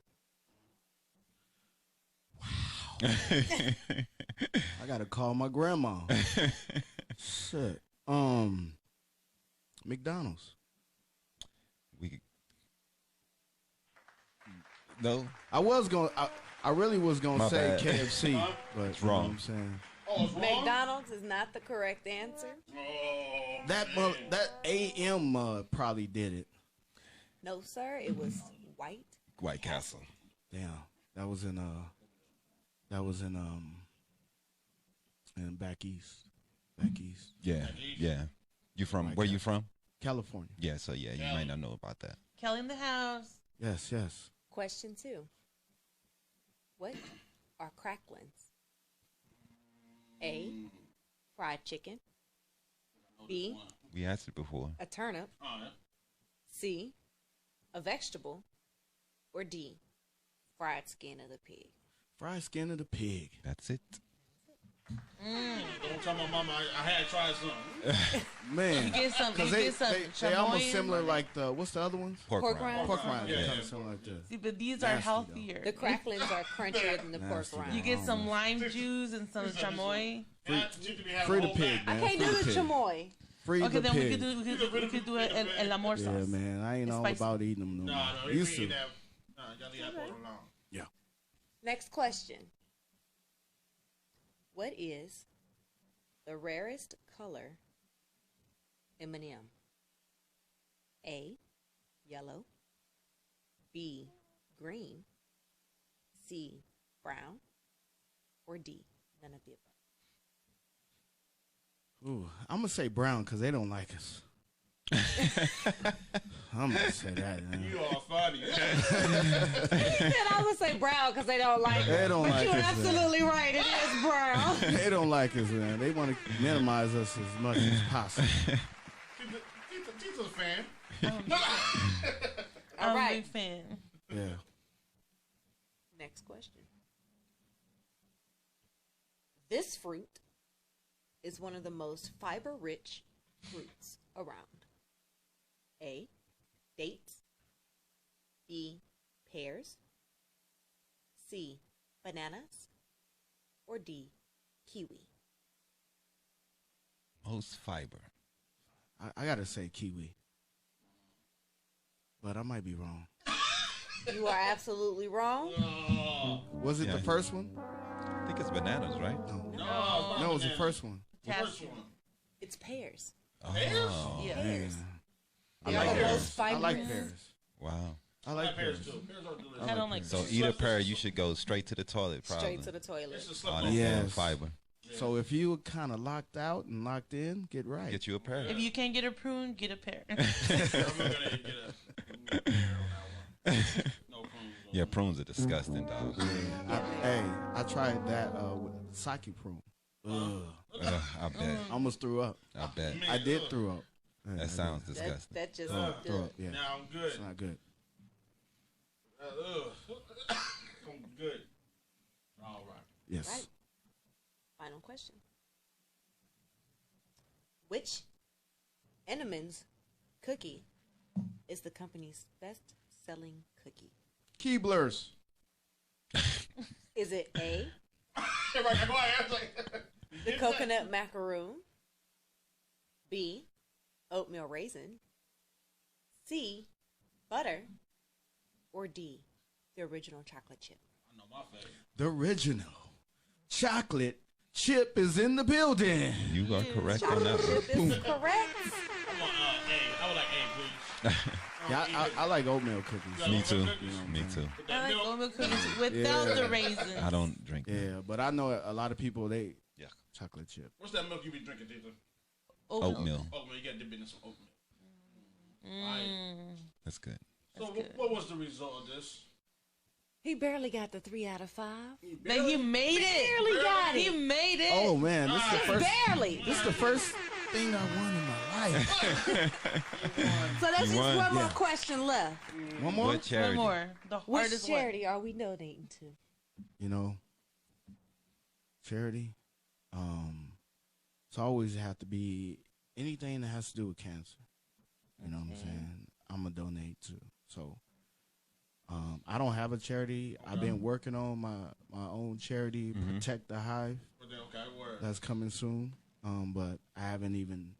I gotta call my grandma. Shit. McDonald's.
No.
I really was gonna
My
say
bad.
KFC, but
It's
you know
wrong.
what I'm saying?
Oh, it's wrong?
McDonald's is not the correct answer.
Oh,
That AM probably did it.
No, sir. It was
White Castle.
Damn, that was in back east.
Yeah. Yeah. You from
White
where you
Castle.
from?
California.
Yeah, so yeah, you might not know about that.
Kelly in the house.
Yes.
Question 2. What are cracklins? A, fried chicken. B,
We asked it before.
a turnip.
oh, yeah.
C, a vegetable. Or D, fried skin of the pig.
Fried skin of the pig.
That's it.
Don't tell my mama I had tried some.
Man.
You get some. You
Because
get some.
they almost
chamoy.
similar like what's the other ones?
Pork
Pork
rind.
rind.
Pork rind.
Yeah.
Kind of similar like this.
See, but these are
Nasty, though.
healthier.
The cracklins are crunchier than the pork
Nasty.
rind.
You get some lime juice and some chamoy.
Free the pig,
I
man.
can't do
Free
the
pig.
chamoy.
Free
Okay,
the
then
pig.
we could do el amor sauce.
Yeah, man. I ain't
It's
all
spicy.
about eating them no more.
No,
Used to.
eat that. No, y'all leave that part alone.
Yeah.
Next question. What is the rarest color M&M? A, yellow. B, green. C, brown. Or D, none of the above.
Ooh, I'm gonna say brown because they don't like us. I'm gonna say that. Man.
You are funny.
And I would say brown because they don't like
They
it.
don't
But
like
you're
us, man.
absolutely right. It is brown.
They don't like us, man. They want to minimize us as much as possible.
Tita's a fan.
I'm
All
a
right.
big fan.
Yeah.
Next question. This fruit is one of the most fiber-rich fruits around. A, dates. B, pears. C, bananas. Or D, kiwi.
Most fiber.
I gotta say kiwi, but I might be wrong.
You are absolutely wrong.
Was it
Yeah.
the first one?
I think it's bananas, right?
No, it was the first one.
First one.
It's pears.
Oh,
Yeah.
Pears.
I
They
like
are the
pears.
most
I like
fibrous.
pears.
wow.
I
I
like
like pears
pears.
too. Pears are delicious.
I don't like
So
pears.
eat a pear, you should go straight to the toilet, probably.
Straight to the toilet.
It's just
All
slip
that
on.
Yeah.
damn
Yes.
fiber.
So if you kind of locked out and locked in, get right.
Get you a pear.
If you can't get a prune, get a pear.
I'm not gonna get a pear on that one. No prunes.
Yeah, prunes are disgusting, dog.
I tried that with sake prune. Ugh.
I bet.
I almost threw up.
I bet.
I did throw up. Yeah, I
That
did.
sounds
That,
disgusting.
that just
Throw up. Yeah,
Now I'm good.
it's not good.
I'm good. All right.
Yes.
Right. Final question. Which Entenmann's cookie is the company's best-selling cookie?
Keeblers.
Is it A,
Everybody, go ahead.
the coconut macaroon, B, oatmeal raisin, C, butter, or D, the original chocolate chip?
I know my favorite.
The original chocolate chip is in the building.
You are correct on that
Chocolate chip
one.
is correct.
I want A. I would like A, please.
Yeah, I like oatmeal cookies.
Me too.
Cookies?
Me too.
With
I
that
like
milk.
oatmeal cookies without
Yeah.
the raisins.
I don't drink.
Yeah, but I know a lot of people they
Yeah.
chocolate chip.
What's that milk you be drinking, Tita?
Oatmeal.
Oatmeal. You got to dip it in some oatmeal.
That's good.
So
good.
what was the result of this?
He barely got the 3 out of 5.
But he made it.
Barely got
He
it.
made it.
Oh man, this is the first.
Barely.
This is the first thing I won in my life.
So that's
You
just
won.
one more
Yeah.
question left.
One more.
What charity?
One more. The
Which
hardest one.
charity are we donating to?
you know, charity. It's always have to be anything that has to do with cancer. You know what I'm saying? I'm gonna donate to. So, I don't have a charity.
Okay.
I've been working on my own charity, Protect the Hive.
Okay, word.
That's coming soon. But I haven't even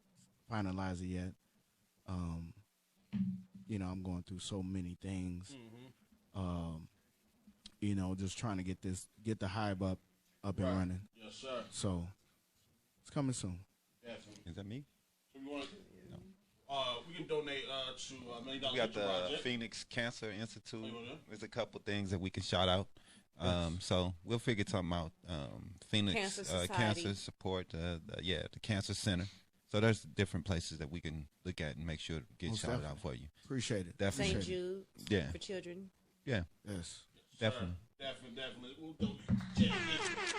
finalized it yet. You know, I'm going through so many things. You know, just trying to get the Hive up and running.
Yes, sir.
So it's coming soon.
Definitely.
Is that me?
So we want to. We can donate to $1 million.
We got the
project.
Phoenix Cancer Institute.
Oh, you want that?
There's a couple things that we can shout out. So we'll figure something out. Phoenix
Cancer Society.
Cancer Support, the Cancer Center. So there's different places that we can look at and make sure to get
Most
shouted
definitely.
out for you.
Appreciate it.
Definitely.
St. Jude
Yeah.
for children.
Yeah,
Yes.
definitely.
Definitely. We'll donate. Share,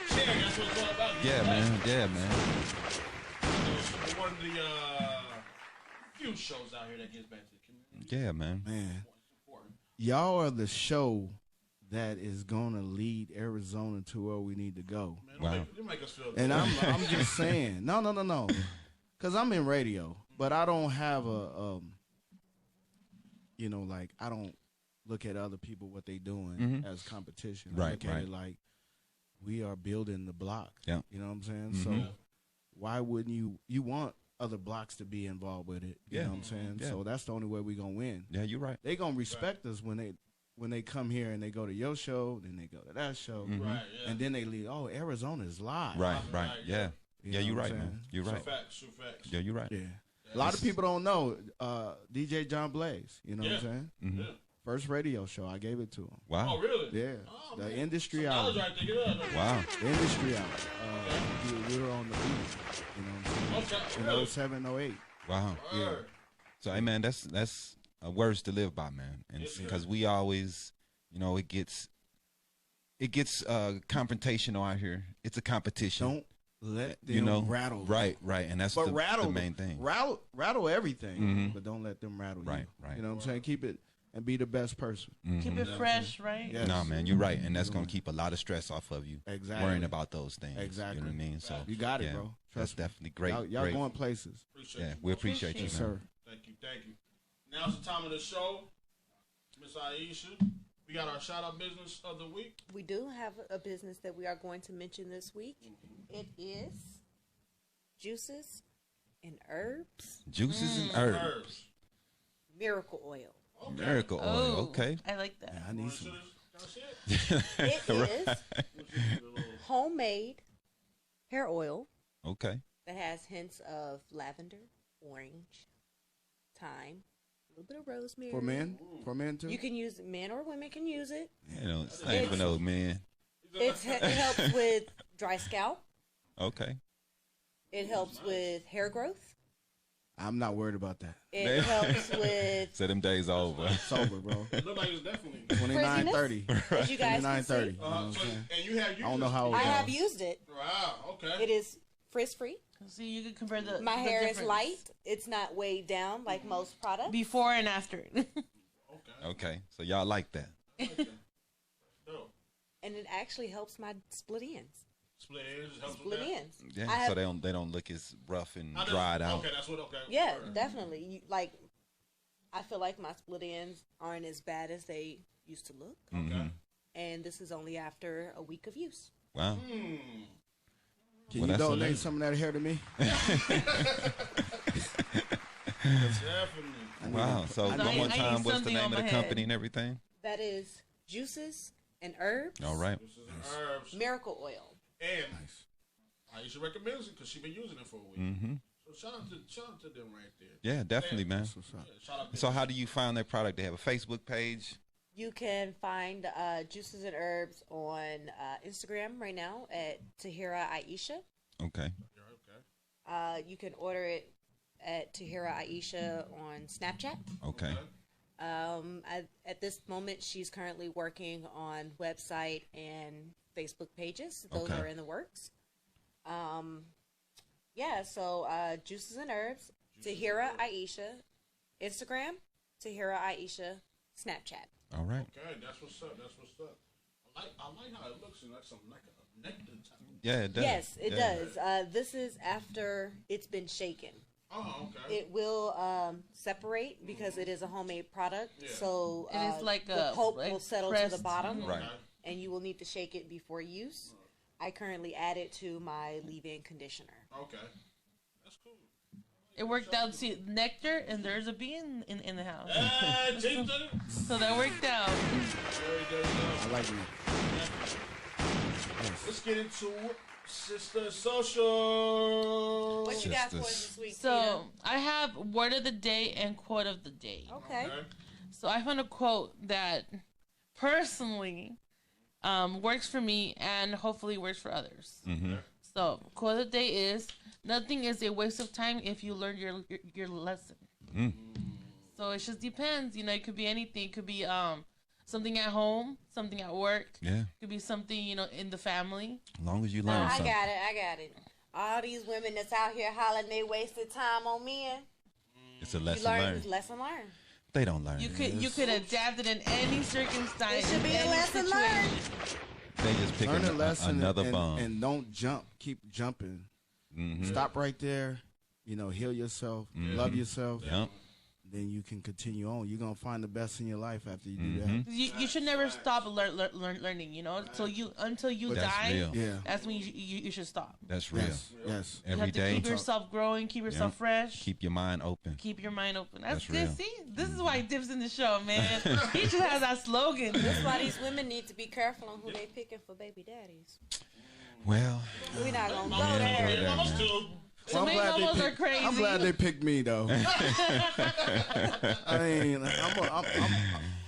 that's what it's all about.
Yeah, man. Yeah, man.
We're one of the few shows out here that gives back to the community.
Yeah, man.
Man,
It's important.
y'all are the show that is gonna lead Arizona to where we need to go.
Man,
Wow.
you make us feel good.
And I'm just saying, no, because I'm in radio, but I don't have a you know, like I don't look at other people what they doing as competition. I
Right,
look at
right.
it like we are building the block.
Yeah.
You know what I'm saying? So why wouldn't you want other blocks to be involved with it? You
Yeah.
know what I'm saying?
Yeah.
So that's the only way we're gonna win.
Yeah, you're right.
They gonna respect us when they come here and they go to your show, then they go to that show,
Right, yeah.
and then they leave. Oh, Arizona is live.
Right, right. Yeah.
You
Yeah,
know
you're
what
right,
I'm
man.
saying?
You're right.
True facts.
Yeah, you're right.
Yeah. A lot of people don't know DJ John Blaze. You know what I'm saying?
Mm-hmm.
Yeah.
First radio show, I gave it to him.
Wow.
Oh, really?
Yeah.
Oh,
The
man.
industry
Some
hour.
knowledge right there. Get up.
Wow.
The industry hour. We were on the beat. You know what I'm saying?
Okay,
In
really?
07, 08.
Wow.
Word.
So, hey, man, that's words to live by, man. And
Yes, sir.
because we always, you know, it gets confrontational out here. It's a competition.
Don't let them
you know,
rattle.
Right, right, and that's
But
the
rattle
main thing.
Rattle everything,
Mhm.
but don't let them rattle
Right,
you.
right.
You know what I'm saying? Keep it and be the best person.
Keep it fresh, right?
Yes.
No, man, you're right, and that's gonna keep a lot of stress off of you.
Exactly.
Worrying about those things.
Exactly.
You know what I mean? So
You got it,
yeah,
bro.
That's
Trust me.
definitely great.
Y'all
great.
going places.
Appreciate
Yeah,
you.
we appreciate you,
Yes,
man.
sir.
Thank you. Now's the time of the show. Miss Aisha, we got our shout-out business of the week.
We do have a business that we are going to mention this week. It is Juices and Herbs
Juices and herbs.
Miracle Oil.
Okay.
Miracle oil.
Oh,
Okay.
I like that.
Yeah, I need some.
It is homemade hair oil
Okay.
that has hints of lavender, orange, thyme, a little bit of rosemary.
For men? For men too?
You can use men or women can use it.
You know, it's not for no man.
It helps with dry scalp.
Okay.
It helps with hair growth.
I'm not worried about that.
It helps with
So them days are over.
Sober, bro.
It looked like it was definitely.
29, 30.
as you guys
29,
can
30.
see.
You know what I'm saying?
And you have used
I don't know how
I
it
have
goes.
used it.
Wow, okay.
It is frizz free.
See, you can compare the
My
the
hair is
difference.
light. It's not weighed down like most products.
Before and after.
Okay. So y'all like that.
Dope.
And it actually helps my split ends.
Split ends helps
Split
with that.
ends.
Yeah.
I have-
So they don't look as rough and
I just-
dried out.
Okay, that's what. Okay.
Yeah,
Word.
definitely. I feel like my split ends aren't as bad as they used to look.
Mhm.
And this is only after a week of use.
Wow.
Hmm.
Can
Well,
you
that's
donate
amazing.
some of that hair to me?
Definitely.
Wow. So
I
one
need-
more
I need
time, what's the
something
name
on
of the
my
company
head.
and everything?
That is Juices and Herbs.
All right.
This is herbs.
Miracle Oil.
And Aisha recommends it because she's been using it for a week.
Mm-hmm.
So shout out to them right there.
Yeah, definitely, man.
That's what's up.
Yeah, shout out to
So how do you find their product? They have a Facebook page.
You can find Juices and Herbs on Instagram right now at Tahira Aisha.
Okay.
Okay.
You can order it at Tahira Aisha on Snapchat.
Okay.
At this moment, she's currently working on website and Facebook pages. Those
Okay.
are in the works. Yeah, so Juices and Herbs, Tahira Aisha, Instagram, Tahira Aisha, Snapchat.
All right.
Okay, that's what's up. That's what's up. I like how it looks like some like a nectar type.
Yeah, it does.
Yes, it does. This is after it's been shaken.
Oh, okay.
It will separate because it is a homemade product.
Yeah.
So
And it's like
the
a
pulp
like
will settle to
pressed-
the bottom,
Right.
and you will need to shake it before use. I currently add it to my leave-in conditioner.
Okay. That's cool.
It worked out. See, nectar, and there's a bee in the house.
Team
So that worked out.
There you go.
I like me.
Let's get into Sister Social.
What you got for us
Sisters.
this week,
So I have word of the day and quote of the day.
Tina? Okay.
So I found a quote that personally works for me and hopefully works for others.
Mm-hmm.
So quote of the day is, "Nothing is a waste of time if you learn your lesson."
Mm.
So it just depends. You know, it could be anything. It could be something at home, something at work.
Yeah.
It could be something, you know, in the family.
As long as you
Oh,
learn
I
something.
got it. All these women that's out here hollering they wasted time on men.
It's a
You
lesson
learn,
learned.
lesson learned.
They don't learn.
You could adapt it in any circumstance.
It should be a
any
lesson
situation.
learned.
They just pick
Learn a lesson
another
and,
bomb.
and don't jump. Keep jumping.
Mm-hmm.
Stop right there. You know, heal yourself, love yourself.
Yep.
Then you can continue on. You're gonna find the best in your life after you do
Mm-hmm.
that.
You should never stop learning. You know, until you
That's
die.
real.
Yeah.
That's when you should stop.
That's real.
Yes.
You
Every
have to
day,
keep yourself growing, keep yourself fresh.
keep your mind open.
Keep your mind open. That's
That's
good.
real.
See, this is why Dip's in the show, man. He just has that slogan.
That's why these women need to be careful on who they picking for baby daddies.
Well,
We're not gonna go
Yeah,
there.
yeah.
Almost two.
So maybe almost are crazy.
I'm glad they picked me though. I mean, I'm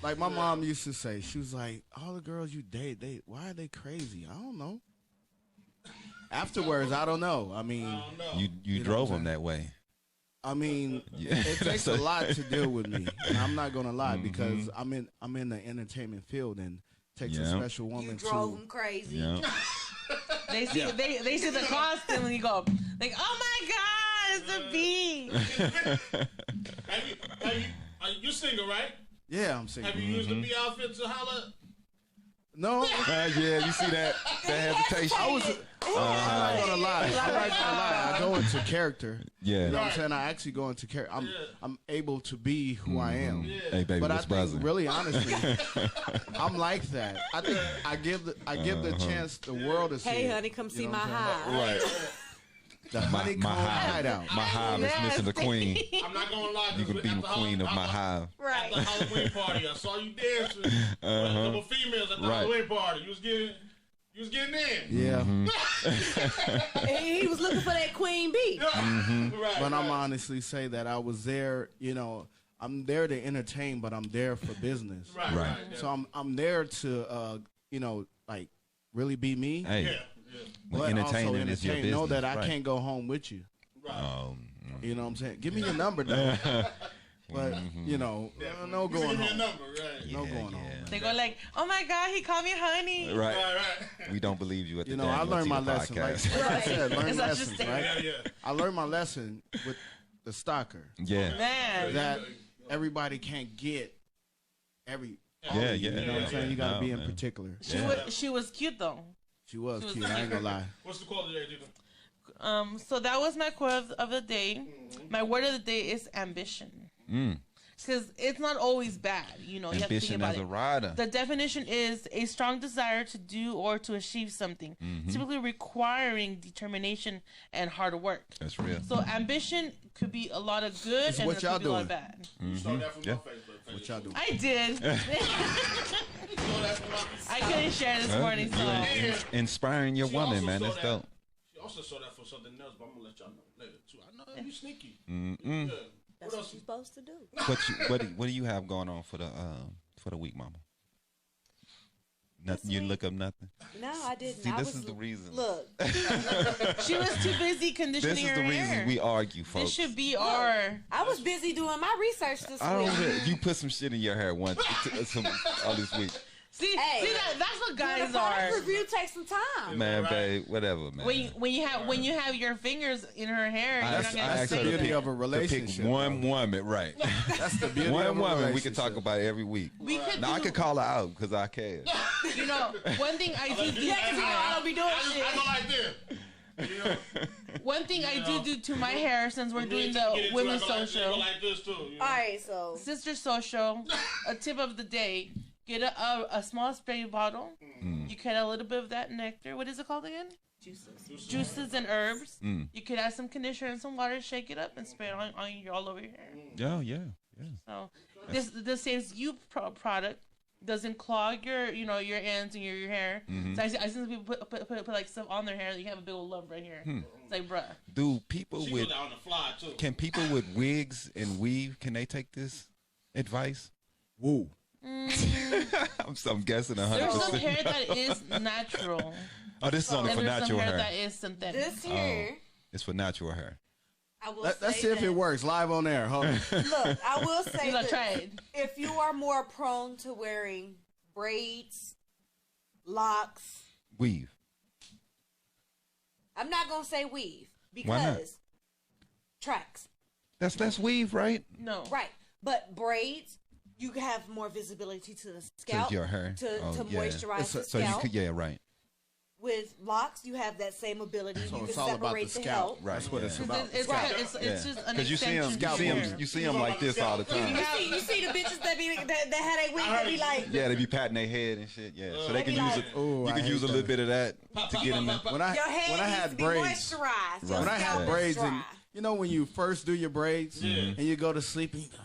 like my mom used to say. She was like, "All the girls you date, why are they crazy?" I don't know. Afterwards, I don't know. I mean,
you
You know
drove
what I'm
them that way.
I mean,
Yeah.
it takes a lot to deal with me, and I'm not gonna lie
Mm-hmm.
because I'm in the entertainment field, and it takes a
Yeah.
special
You
woman
drove
to.
them crazy.
Yeah.
They see they see the costume and you go like, oh my god, it's a bee.
Are you single, right?
Yeah, I'm saying.
Have you used the bee outfit to holler?
No,
Yeah, you see that hesitation?
I was. I'm not gonna lie. I go into character.
Yeah.
You know what I'm saying? I actually go into character. I'm able to be who I am.
Hey, baby,
But I
what's
think,
buzzing?
really, honestly, I'm like that. I think I give the chance the world to see.
Hey,
it.
honey, come see
know
my
what I'm saying?
hive.
Right.
The honeycomb hideout.
My hive is missing the queen.
I'm not gonna lie.
You can be the queen of my hive.
Right.
At the Halloween party, I saw you dancing with a couple females at the
Right.
Halloween party. You was getting in.
Yeah,
He was looking for that queen bee.
Right.
but I'm honestly say that I was there. You know, I'm there to entertain, but I'm there for business.
Right.
Right.
So I'm there to you know, like really be me.
Hey,
Yeah.
well,
But also
entertaining is your
entertain.
business.
Know that I
right.
can't go home with you. You know what I'm saying? Give me your number though. But you know, no
You
going
give me a
home.
number, right?
No going home.
They go like, oh my god, he called me honey.
Right.
Right.
We don't believe you at the
You know, I learned my lesson. Like
podcast.
I said, learn
It's not just
lessons,
there.
right?
Yeah, yeah.
I learned my lesson with the stalker
Yeah.
Man.
that everybody can't get every.
Yeah,
You know what I'm saying? You got to be in particular.
She was cute though.
She was
was
cute. I ain't gonna lie.
What's the quality there, Tita?
So that was my quote of the day. My word of the day is ambition. Because it's not always bad, you know. You have to think
Ambition
about
as a
it.
rider.
The definition is a strong desire to do or to achieve something, typically requiring determination and hard work.
That's real.
So ambition could be a lot of good
It's
and
what
it could
y'all
be a lot of
doing.
bad.
You stole that from
Yeah.
my Facebook.
What y'all do?
I did.
You stole that from my.
I couldn't share this morning, so
You're inspiring your
She
woman,
also
man.
saw
That's
that.
dope.
She also saw that for something else, but I'm gonna let y'all know later too. I know you sneaky.
Mm-mm.
Yeah.
That's
What
what
else?
you're supposed to do.
What do you have going on for the week, Mama? Nothing. You look up nothing.
No, I didn't.
See,
I
this
was,
is the reason.
Look,
she was too busy
This
conditioning
is
her
the reason
hair.
we argue, folks.
This should be our.
I was busy doing my research this
I don't.
week.
You put some shit in your hair once all this week.
See,
Hey.
see that's what
Doing a
guys
product
are.
review takes some time.
Man,
Right.
babe, whatever, man.
When you have your fingers in her hair, you're
That's,
not gonna
that's the
say
beauty
that.
of a
To pick
relationship.
one woman, right?
That's the beauty of
One
a
woman we
relationship.
can talk about every week.
We could
Now I
do,
can call her out because I can.
you know, one thing I do.
Yeah, 'cause I don't be doing
I
shit.
go like this. You know?
One thing I
know.
do to my hair, since we're
Me
doing
and
the
Tita get into it,
women's
I go like-
social,
go like this too. You know?
All right, so
sister social, a tip of the day: get a small spray bottle. You cut a little bit of that nectar. What is it called again? Juices and herbs. You could add some conditioner and some water, shake it up, and spray it all over your hair.
Yeah.
So this saves you product. Doesn't clog your your ends and your hair. So I see some people put like stuff on their hair. You have a big old lump right here. It's like, bruh.
Do people
She
with
was on the fly too.
can people with wigs and weave can they take this advice?
Woo.
I'm guessing
There's some
100%.
hair that is natural,
Oh, this is only
and
for
there's some
natural
hair
hair.
that is synthetic.
this here,
It's for natural hair.
I will
Let's
say
see if
that-
it works live on air. Hold on.
Look, I will say
You gotta
that
try it.
if you are more prone to wearing braids, locks,
Weave.
I'm not gonna say weave
Why not?
because tracks,
That's weave, right?
No.
right? But braids, you have more visibility to the scalp,
To your hair.
to
Yeah.
moisturize the
So you
scalp.
could, yeah, right.
With locks, you have that same ability.
So
you
it's
can
all about
separate
the
the
scalp.
help.
Right.
That's what it's
yeah.
about.
It's,
Right.
it's just an
Because you see
extension
them,
to your hair.
you see them like this all the time.
You see the bitches that had a wig that be like,
Yeah, they be patting their head and shit. Yeah, so they can
They be
use
like-
it.
Ooh,
You
I
can
hate
use a little
that.
bit of that to get in there.
When I
your head
when I
needs
had
to be
braids,
moisturized. Your
when I
scalp
had
is
braids,
dry.
and you know when you first do your braids and you go to sleep and you go,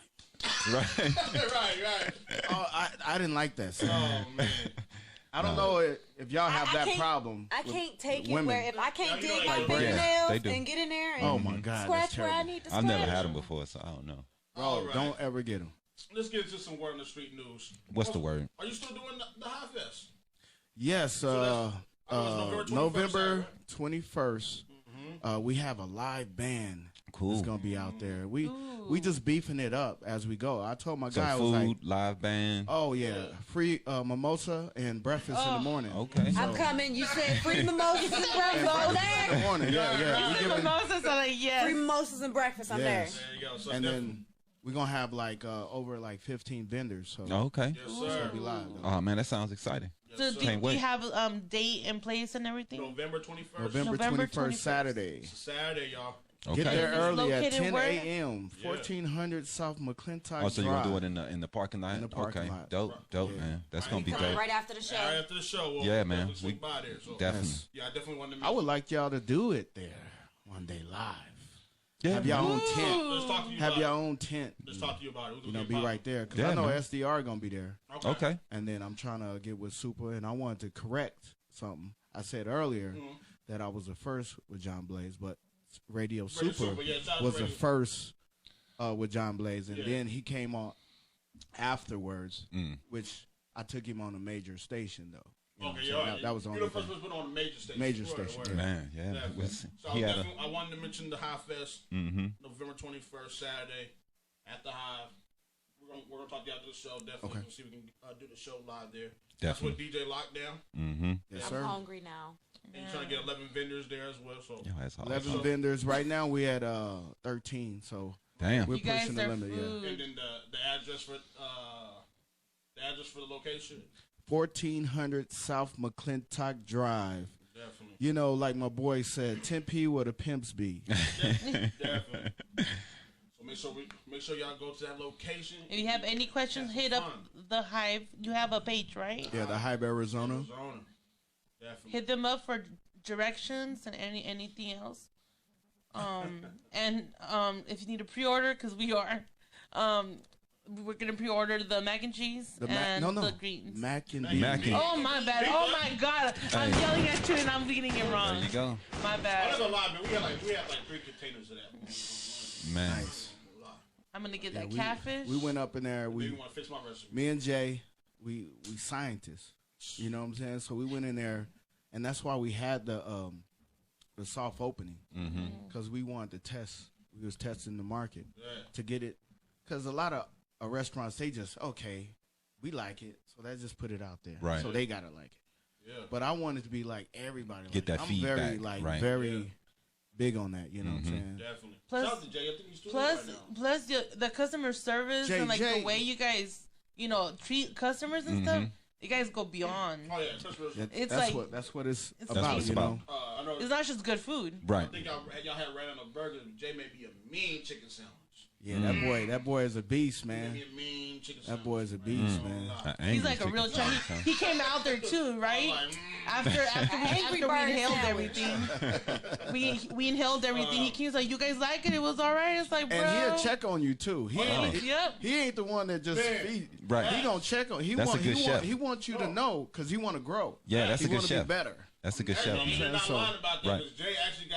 Right.
right.
oh, I didn't like that. So
Oh man.
I don't know if y'all have
I
that
can't-
problem.
I
with
can't take it
women.
where if I can't
Yeah, you
dig
know
my
they do.
fingernails
they do.
and get in there and
Oh my god, that's
scratch where I
terrible.
need to
I've never
scratch.
had them before, so I don't know.
Bro,
All right.
don't ever get them.
Let's get into some word on the street news.
What's the word?
Are you still doing the HIVE Fest?
Yes,
that's- I know it's
November
Saturday.
21st. We have a live band.
Cool.
That's gonna be out there. We just beefing it up as we go. I told my
So
guy, I was
food,
like,
live band.
oh yeah, free mimosa and breakfast in the morning.
Okay.
I'm coming. You said free mimosas and breakfast. I'm
In the
there.
morning, yeah. We giving,
Mimosas are like, yes.
Free mimosas and breakfast. I'm
Yes.
There you go. So
and
definitely-
then we're gonna have like over like 15 vendors. So
Okay.
yes, sir.
we live.
Oh man, that sounds exciting.
So
Yes,
do,
sir.
Can't
do you
wait.
have date and place and everything?
November 21st.
November
November
21st,
21st.
Saturday.
It's a Saturday, y'all.
Okay.
Get there
It's
early at
located
10
where?
a.m. 1400 South McClintock
Oh, so you're
Drive.
gonna do it in the parking lot?
In the parking
okay.
lot.
Dope,
Yeah.
man. That's gonna be
Coming
dope.
right after the show.
Right after the show. We'll
Yeah, man.
definitely swing by there. So.
Definitely.
Yes.
Yeah, I definitely want to meet
I would like y'all to do it there one day live.
Yeah.
Have your own tent.
Let's talk to you
Have
about
your
it.
own tent.
Let's talk to you about it.
You know, be right there because
Yeah,
I know
man.
SDR gonna be there.
Okay.
And then I'm trying to get with Super, and I wanted to correct something I said earlier that I was the first with John Blaze, but Radio Super
Super, yeah, shout out to
was the
Radio-
first with John Blaze, and then he came on afterwards, which I took him on a major station though. You know what
Okay,
I'm
yeah.
saying? That was the
You're
only
the first
thing.
person put on a major station.
Major
Word,
station,
word.
yeah.
Man, yeah.
Definitely.
Was-
So
he had a
I wanted to mention the HIVE Fest, November 21st, Saturday, at the HIVE. We're gonna talk to you after the show. Definitely,
Okay.
we'll see if we can do the show live there. That's with DJ Lockdown.
Yes,
I'm
sir.
hungry now.
And you're trying to get 11 vendors there as well. So
Yo, that's awesome.
11 vendors right now. We at 13, so
Damn.
we're
You guys
pushing the
are
limit. Yeah,
food.
and then the address for the location.
1400 South McClintock Drive.
Definitely.
You know, like my boy said, 10p where the pimps be.
Definitely. So make sure y'all go to that location.
If you have any questions,
Have some
hit up
fun.
the Hive. You have a page, right?
Yeah, the Hive Arizona.
Arizona. Definitely.
Hit them up for directions and anything else. And if you need a pre-order, because we are, we're gonna pre-order the mac and cheese and the greens.
Mac and
Mac
beans.
and-
Oh my bad! Oh my god! I'm
Hey.
yelling at you and I'm getting it wrong.
There you go.
My
I'm not
bad.
gonna lie, man. We had like 3 containers of that.
Man.
Nice.
I'm gonna get
Yeah,
that catfish.
we went up in there.
Maybe
We,
want to fix my recipe.
me and Jay, we scientists. You know what I'm saying? So we went in there, and that's why we had the soft opening because we wanted to test. We was testing the market
Yeah.
to get it because a lot of restaurants they just okay, we like it, So that just put it out there.
Right.
So they gotta like it.
Yeah.
But I want it to be like everybody.
Get that
I'm
feedback,
very like
right.
very big on that. You know what I'm saying?
Definitely.
Plus-
Shout out to Jay. I think he's doing it right now.
Plus the customer service and like
JJ.
the way you guys, treat customers and stuff. You guys go beyond.
Oh, yeah. Christmas.
It's
that's
like
what it's
it's
about.
what it's
You know.
I know.
it's not just good food.
Right.
I think y'all had ran on a burger. Jay may be a mean chicken sandwich.
Yeah, that boy is a beast, man.
Maybe a mean chicken sandwich.
That boy is a beast, man.
He's like a real champ. He came out there too, right?
Like,
After we
bird
inhaled
sandwich.
everything, we inhaled everything. He came like, "You guys like it? It was all right." It's like, bro.
And he'll check on you too. He
Yep.
he ain't the one that just feed.
Right.
He gonna check on.
That's a good chef.
He wants you to know because he want to grow.
Yeah, that's
he
a good
wanna
chef.
Be better.
That's a good chef.
You're not
So-
lying about that
Right.
because Jay actually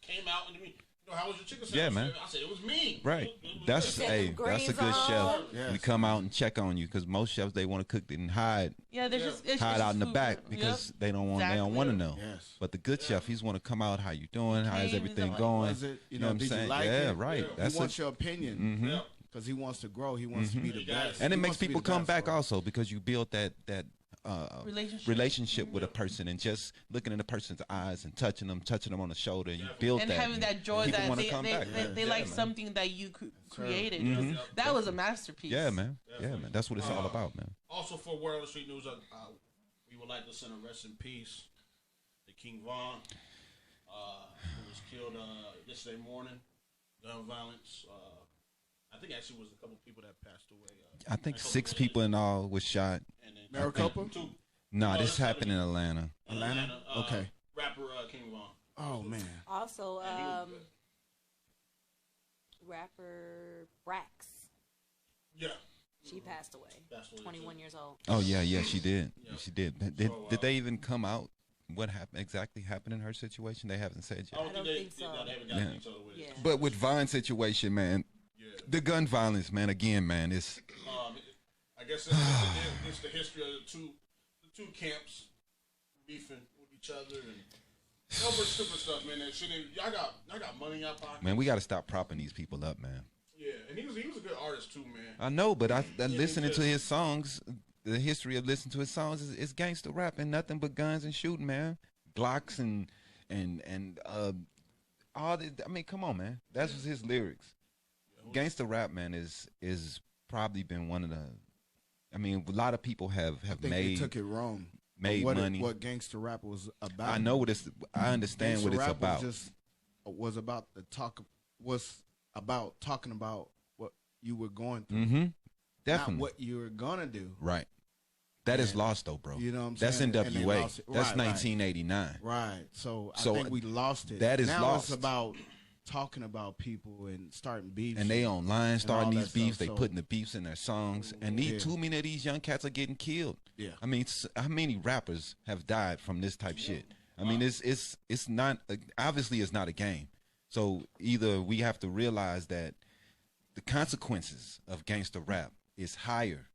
came out and me. How was your chicken sandwich?
Yeah, man.
I said it was mean.
Right.
It was
That's
good.
that's a good
Grains
chef.
on.
Yes.
We come out and check on you because most chefs they want to cook it and hide
Yeah, they're just it's
hide
just
out in the
food.
back
Yep.
because they don't want to know.
Yes.
But the good chef, he's want to come out. How you doing? How's
Came,
everything
he's like,
going?
Was it? You
know
know,
what I'm
did
saying?
you like
Yeah,
it?
right.
Yeah.
That's
He wants your opinion
Yeah.
because he wants to grow. He wants to be the
He got
best.
it.
and it
He
makes
wants to be
people
the
come
best
back
for it.
also because you build that relationship with a person and just looking in the person's eyes and touching them on the shoulder. You build
And
that
having that joy
people
that
wanna
they
come back.
they
Yeah,
like
man.
something that you created.
Mm-hmm.
That was a masterpiece.
Yeah, man. Yeah, man. That's what it's all about, man.
Also, for Word on the Street News, we would like to send a rest in peace to King Von, who was killed yesterday morning. Gun violence. I think actually it was a couple people that passed away.
I think 6 people in all was shot.
And then
Maricopa?
Two.
No,
No,
this
it's
happened in Atlanta.
Atlanta? Okay.
Rapper King Von.
Oh man.
Also,
And he was good.
rapper Brax.
Yeah.
She passed away.
Passed away,
21
too.
years old.
Oh yeah, she did.
Yeah.
She did. Did they even come out? What exactly happened in her situation? They haven't said
I
yet.
don't think
so.
they haven't gotten
Yeah.
each other with it.
Yeah.
But with Vine's situation, man,
Yeah.
the gun violence, man, again, man, it's
I guess it's the history of the two camps beefing with each other and no but stupid stuff, man. That shit. Y'all got money in y'all pocket.
man, we got to stop propping these people up, man.
Yeah, and he was a good artist too, man.
I know, but I listening
just-
to his songs, the history of listening to his songs is gangster rap and nothing but guns and shooting, man. Glocks and all this. I mean, come on, man. That's just his lyrics. Gangster rap, man, is probably been one of the. I mean, a lot of people have
I think they took it wrong.
made
what
money.
What gangster rap was about.
I know what it's. I understand what
Gangsta
it's
rap
about.
was about the talk. Was about talking about what you were going through,
Mm-hmm.
not
Definitely.
what you were gonna do.
Right. That is
And-
lost though, bro.
You know what I'm
That's
saying? And they
NWA.
lost it.
That's
Right,
1989.
Right. So I
So,
think we lost it.
that is
now
lost.
It's about talking about people and starting beefs.
And they online starting
all
these
that
beefs.
stuff,
They
so-
putting the beefs in their songs. And too many of these young cats are getting killed.
Yeah.
I mean, how many rappers have died from this type shit? I mean, it's not obviously it's not a game. So either we have to realize that the consequences of gangster rap is higher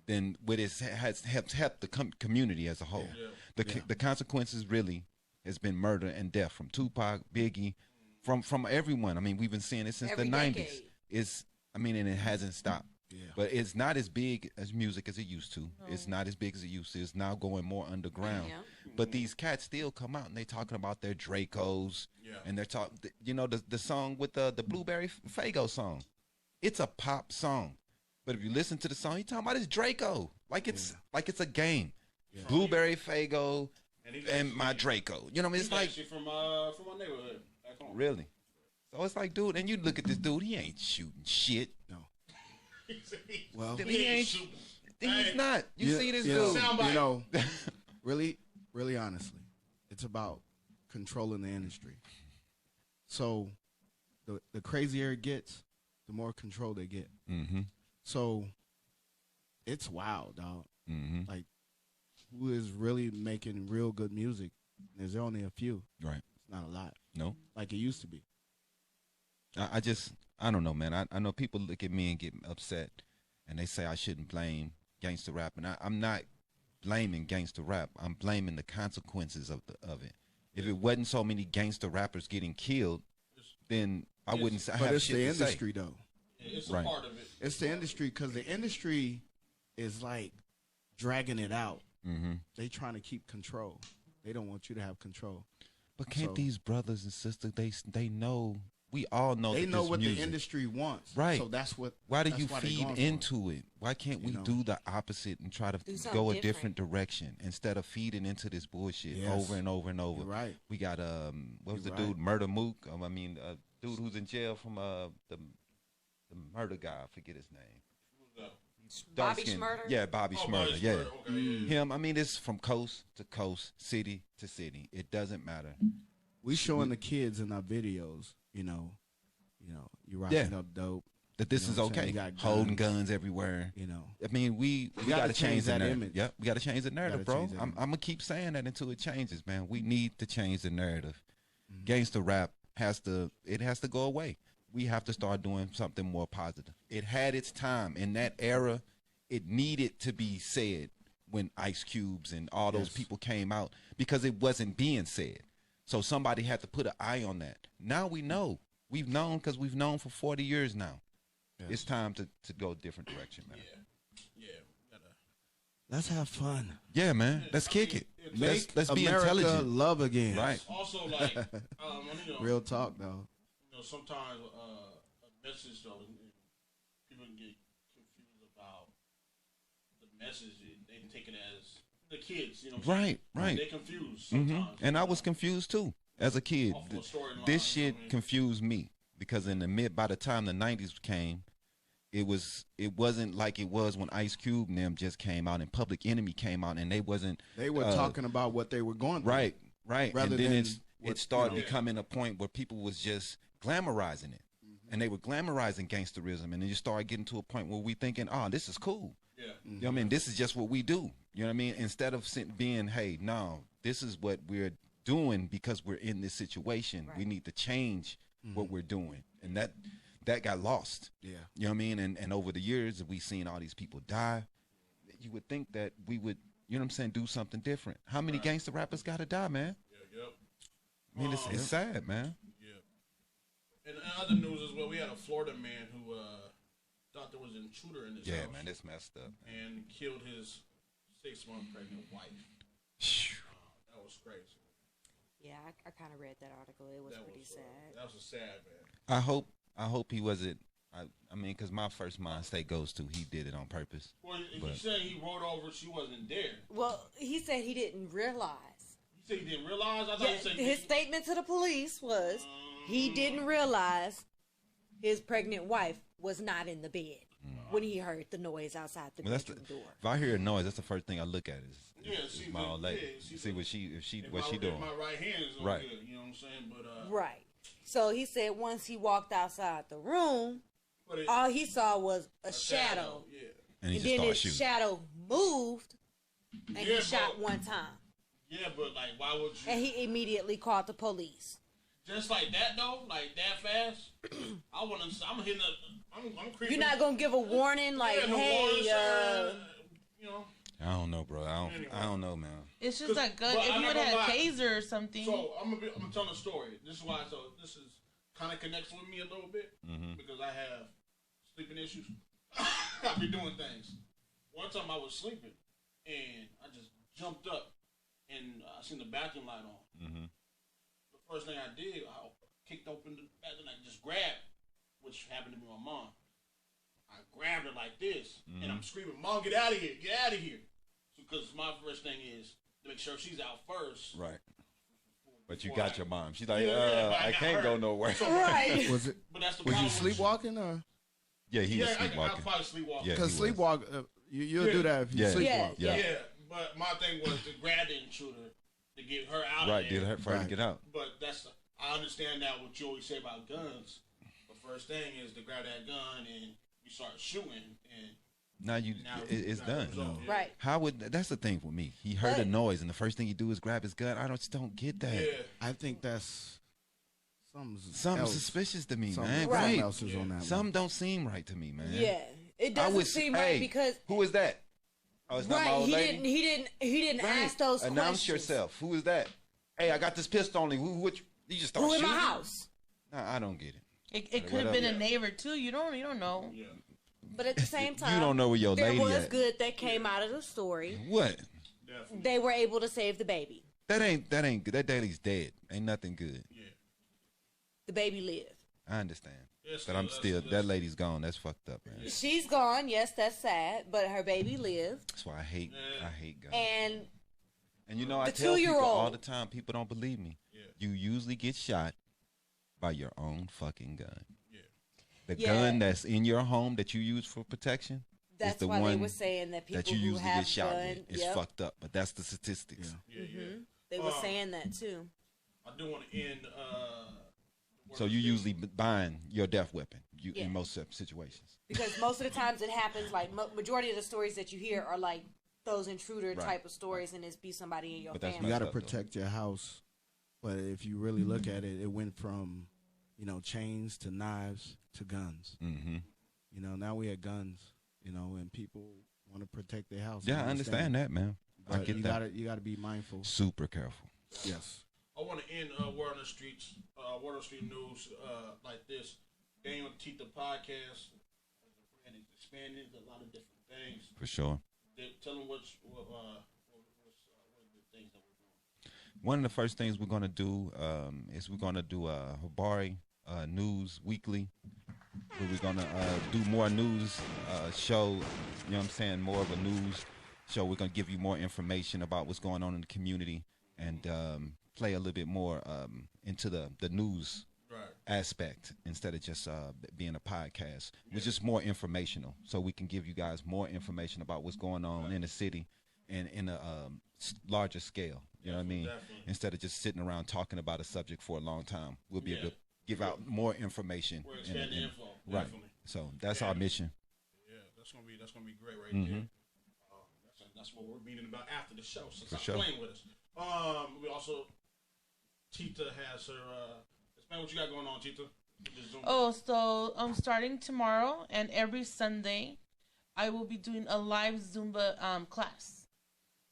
than what it has helped the community as a whole. The consequences really has been murder and death from Tupac, Biggie, from everyone. I mean, we've been seeing it since
Every
the 90s.
decade.
And it hasn't stopped.
Yeah.
But it's not as big as music as it used to. It's not as big as it used to. It's now going more underground.
Yeah.
But these cats still come out and they talking about their Dracos.
Yeah.
And they're talking, the song with the Blueberry Faygo song. It's a pop song. But if you listen to the song, you're talking about it's Draco. Like it's a game.
Yeah.
Blueberry Faygo
he's
and my
actually-
Draco. You know what I mean? It's
He's
like,
actually from my neighborhood back home.
really? So it's like, dude, and you look at this dude, he ain't shooting shit.
No. Well,
He ain't
shooting.
He's not. You see this
you
dude.
know,
Soundbite.
you know, really honestly, it's about controlling the industry. So the crazier it gets, the more control they get.
Mm-hmm.
So it's wild, dog.
Mm-hmm.
Like, who is really making real good music? There's only a few.
Right.
It's not a lot,
No.
like it used to be.
I don't know, man. I know people look at me and get upset, and they say I shouldn't blame gangster rap, and I'm not blaming gangster rap. I'm blaming the consequences of it. If it wasn't so many gangster rappers getting killed, then I wouldn't
But
have
it's
shit
the
to
industry,
say.
though.
It's
Right.
a part of it.
It's the industry because the industry is like dragging it out.
Mm-hmm.
They trying to keep control. They don't want you to have control.
But can't these brothers and sisters, they know, we all know
they
that
know
this
what
music,
the industry wants.
right?
So that's what.
Why do
that's
you
why they
feed
going
into it? Why can't we do the opposite and try to go a different direction instead of feeding into this bullshit over and over and over?
You're right.
We got what was the dude, Murder Mook? Dude who's in jail from the murder guy. I forget his name.
Bobby Shmurda?
Yeah, Bobby Shmurda. Yeah.
Okay,
Him. I mean, it's from coast to coast, city to city. It doesn't matter.
We showing the kids in our videos, you you rocking up dope.
That this is okay. Holding guns everywhere. I mean, we got to change that image. Yep, we got to change the narrative, bro. I'm gonna keep saying that until it changes, man. We need to change the narrative. Gangsta rap has to go away. We have to start doing something more positive. It had its time in that era. It needed to be said when Ice Cubes and all those people came out because it wasn't being said. So somebody had to put an eye on that. Now we know. We've known because we've known for 40 years now. Yes. It's time to go a different direction, man.
Yeah.
Let's have fun.
Yeah, man. Let's kick it. Let's be
America
intelligent.
Love again.
Right.
Also, like,
real talk, though.
Sometimes a message, though, people get confused about the message. They take it as the kids,
Right.
They confused sometimes.
And I was confused too as a kid. This shit confused me because by the time the 90s came, it wasn't like it was when Ice Cube and them just came out and Public Enemy came out and they were
talking about what they were going through.
Right.
Rather
and then
than
it started becoming a point where people was just glamorizing it. And they were glamorizing gangsterism, and then you start getting to a point where we thinking, oh, this is cool.
Yeah.
You know what I mean? This is just what we do. You know what I mean? Instead of being, hey, no, this is what we're doing because we're in this situation. Right. We need to change what we're doing. And that got lost.
Yeah.
You know what I mean? And over the years, we've seen all these people die. You would think that we would, you know what I'm saying, do something different. How many gangster rappers got to die, man?
Yeah,
I mean, it's sad, man.
And other news as well, we had a Florida man who thought there was an intruder in his house.
Yeah, man, it's messed up.
And killed his 6-month pregnant wife. That was crazy.
Yeah, I kind of read that article. It was pretty sad.
That was sad, man.
I hope he wasn't. I mean, because my first mind state goes to he did it on purpose.
Well, he said he rolled over, she wasn't there.
Well, he said he didn't realize.
He said he didn't realize? I thought he said
his statement to the police was he didn't realize his pregnant wife was not in the bed when he heard the noise outside the bedroom door.
If I hear a noise, that's the first thing I look at is
see
my old lady. See what she doing.
My right hand is
right.
Good, you know what I'm saying? But
right. So he said once he walked outside the room, all he saw was a shadow.
Yeah.
And
then his shadow moved, and he shot one time.
Yeah, but like, why would you?
And he immediately called the police.
Just like that, though, like that fast. I'm hitting. I'm creeping.
You're not gonna give a warning, like, hey,
you know.
I don't know, bro. I don't know, man.
It's just like good. If you would have had a taser or something.
So I'm gonna tell a story. This is why. So this is kind of connects with me a little bit because I have sleeping issues. I be doing things. One time I was sleeping and I just jumped up and I seen the bathroom light on. The first thing I did, I kicked open the bathroom and I just grabbed, which happened to be my mom. I grabbed her like this, and I'm screaming, "Mom, get out of here! Get out of here!" Because my first thing is to make sure she's out first.
Right. But you got your mom. She's like, I can't go nowhere.
So,
right.
Was it?
But that's the
was
problem.
you sleepwapking or?
Yeah, he was sleepwalking.
I probably sleepwalking.
Because sleepwalk, you'll do that if you sleepwalk.
Yeah. But my thing was to grab the intruder to get her out.
Right,
of there.
get her for her to get out.
But I understand now what you always say about guns. The first thing is to grab that gun and you start shooting and.
Now it's done.
Right.
How would that's the thing for me? He heard a noise and the first thing he do is grab his gun. I just don't get that.
Yeah.
I think that's
something suspicious to me, man.
Right. Else is on that
something don't seem right to me, man.
Yeah, it doesn't seem right because
who is that? Oh, it's not my old lady.
He didn't ask those questions.
Announce yourself. Who is that? Hey, I got this pistol on you. You just start
shooting?
Who
in my house?
Nah, I don't get it.
It could have been a neighbor too. You don't know.
Yeah.
But at the same time,
you don't know where your lady
there was
at.
good that came out of the story.
What?
Definitely.
They were able to save the baby.
That ain't good. That lady's dead. Ain't nothing good.
Yeah.
The baby lived.
I understand.
Yes,
But I'm still, that lady's gone. That's fucked up, man.
She's gone. Yes, that's sad. But her baby lived.
That's why I hate guns.
And
you know, I
the
tell people
2-year-old
all the time, people don't believe me.
Yeah.
You usually get shot by your own fucking gun.
Yeah.
The
Yeah.
gun that's in your home that you use for protection
that's
is the
why
one
they were saying that people
that you
who
usually
have
get shot
gun,
with. It's fucked up, but that's the statistics.
Yeah.
Yeah.
They were saying that too.
I do want to end.
So you usually buying your death weapon
Yeah.
in most situations.
Because most of the times it happens, like, majority of the stories that you hear are like those intruder
Right.
type of stories, and it's be somebody in your
But that's
You
family.
got to
Messed up,
protect your house. But if you really look at it, it went from, you know, chains to knives to guns.
Mm-hmm.
You know, now we have guns, you know, and people want to protect their house.
Yeah, I understand that, man. I
But
get
you
that.
You gotta be mindful.
Super careful.
Yes.
I want to end Word on the Streets, Word on the Street news like this. DanYo&Tita podcast. And it's expanded a lot of different things.
For sure.
Tell them what's the things that we're doing.
One of the first things we're going to do is we're going to do a Habari News Weekly, where we're going to do more news show, you know what I'm saying, more of a news show. We're going to give you more information about what's going on in the community and play a little bit more into the news aspect instead of just being a podcast. It's just more informational, so we can give you guys more information about what's going on in the city and in a larger scale. You know what I mean?
Definitely.
Instead of just sitting around talking about a subject for a long time, we'll be able to give out more information.
We're expanding info.
Right.
Definitely.
So that's our mission.
Yeah, that's gonna be great right there. That's what we're meeting about after the show. So stop playing with us. We also Tita has her. Explain what you got going on, Tita.
Oh, so starting tomorrow and every Sunday, I will be doing a live Zumba class.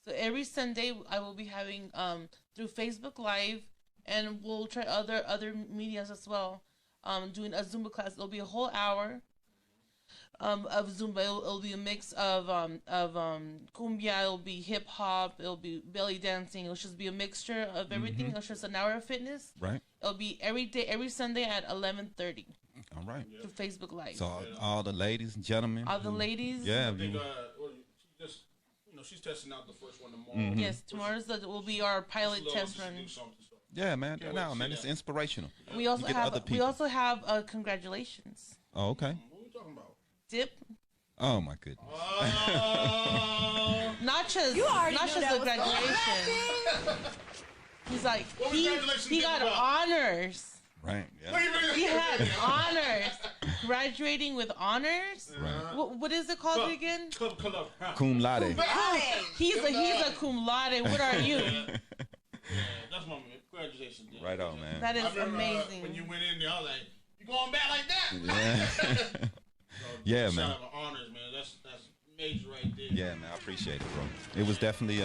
So every Sunday I will be having through Facebook Live, and we'll try other medias as well. Doing a Zumba class. It'll be a whole hour of Zumba. It'll be a mix of cumbia. It'll be hip hop. It'll be belly dancing. It'll just be a mixture of everything. It's just an hour of fitness.
Right.
It'll be every day, every Sunday at 11:30
All right.
through Facebook Live.
So all the ladies and gentlemen.
All the ladies.
Yeah.
I think, she just, she's testing out the first one tomorrow.
Yes, tomorrow's will be our pilot test run.
Yeah, man. No, man. It's inspirational.
We also
get
have
other people.
congratulations.
Oh, okay.
What are we talking about?
Dip.
Oh my goodness.
Not just
You already
not
knew
just
that
the
was
graduation. He's like
What was graduation
he got
about?
honors.
Right. Yeah.
He had honors. Graduating with honors.
Right.
What is it called again?
Club.
Cum laude.
He's a cum laude. What are you?
That's my graduation day.
Right on, man.
That is
I remember,
amazing.
when you went in there, I was like, "You going back like that?"
Yeah. Yeah, man.
Shout out to honors, man. That's major right there.
Yeah, man. I appreciate it, bro. It was definitely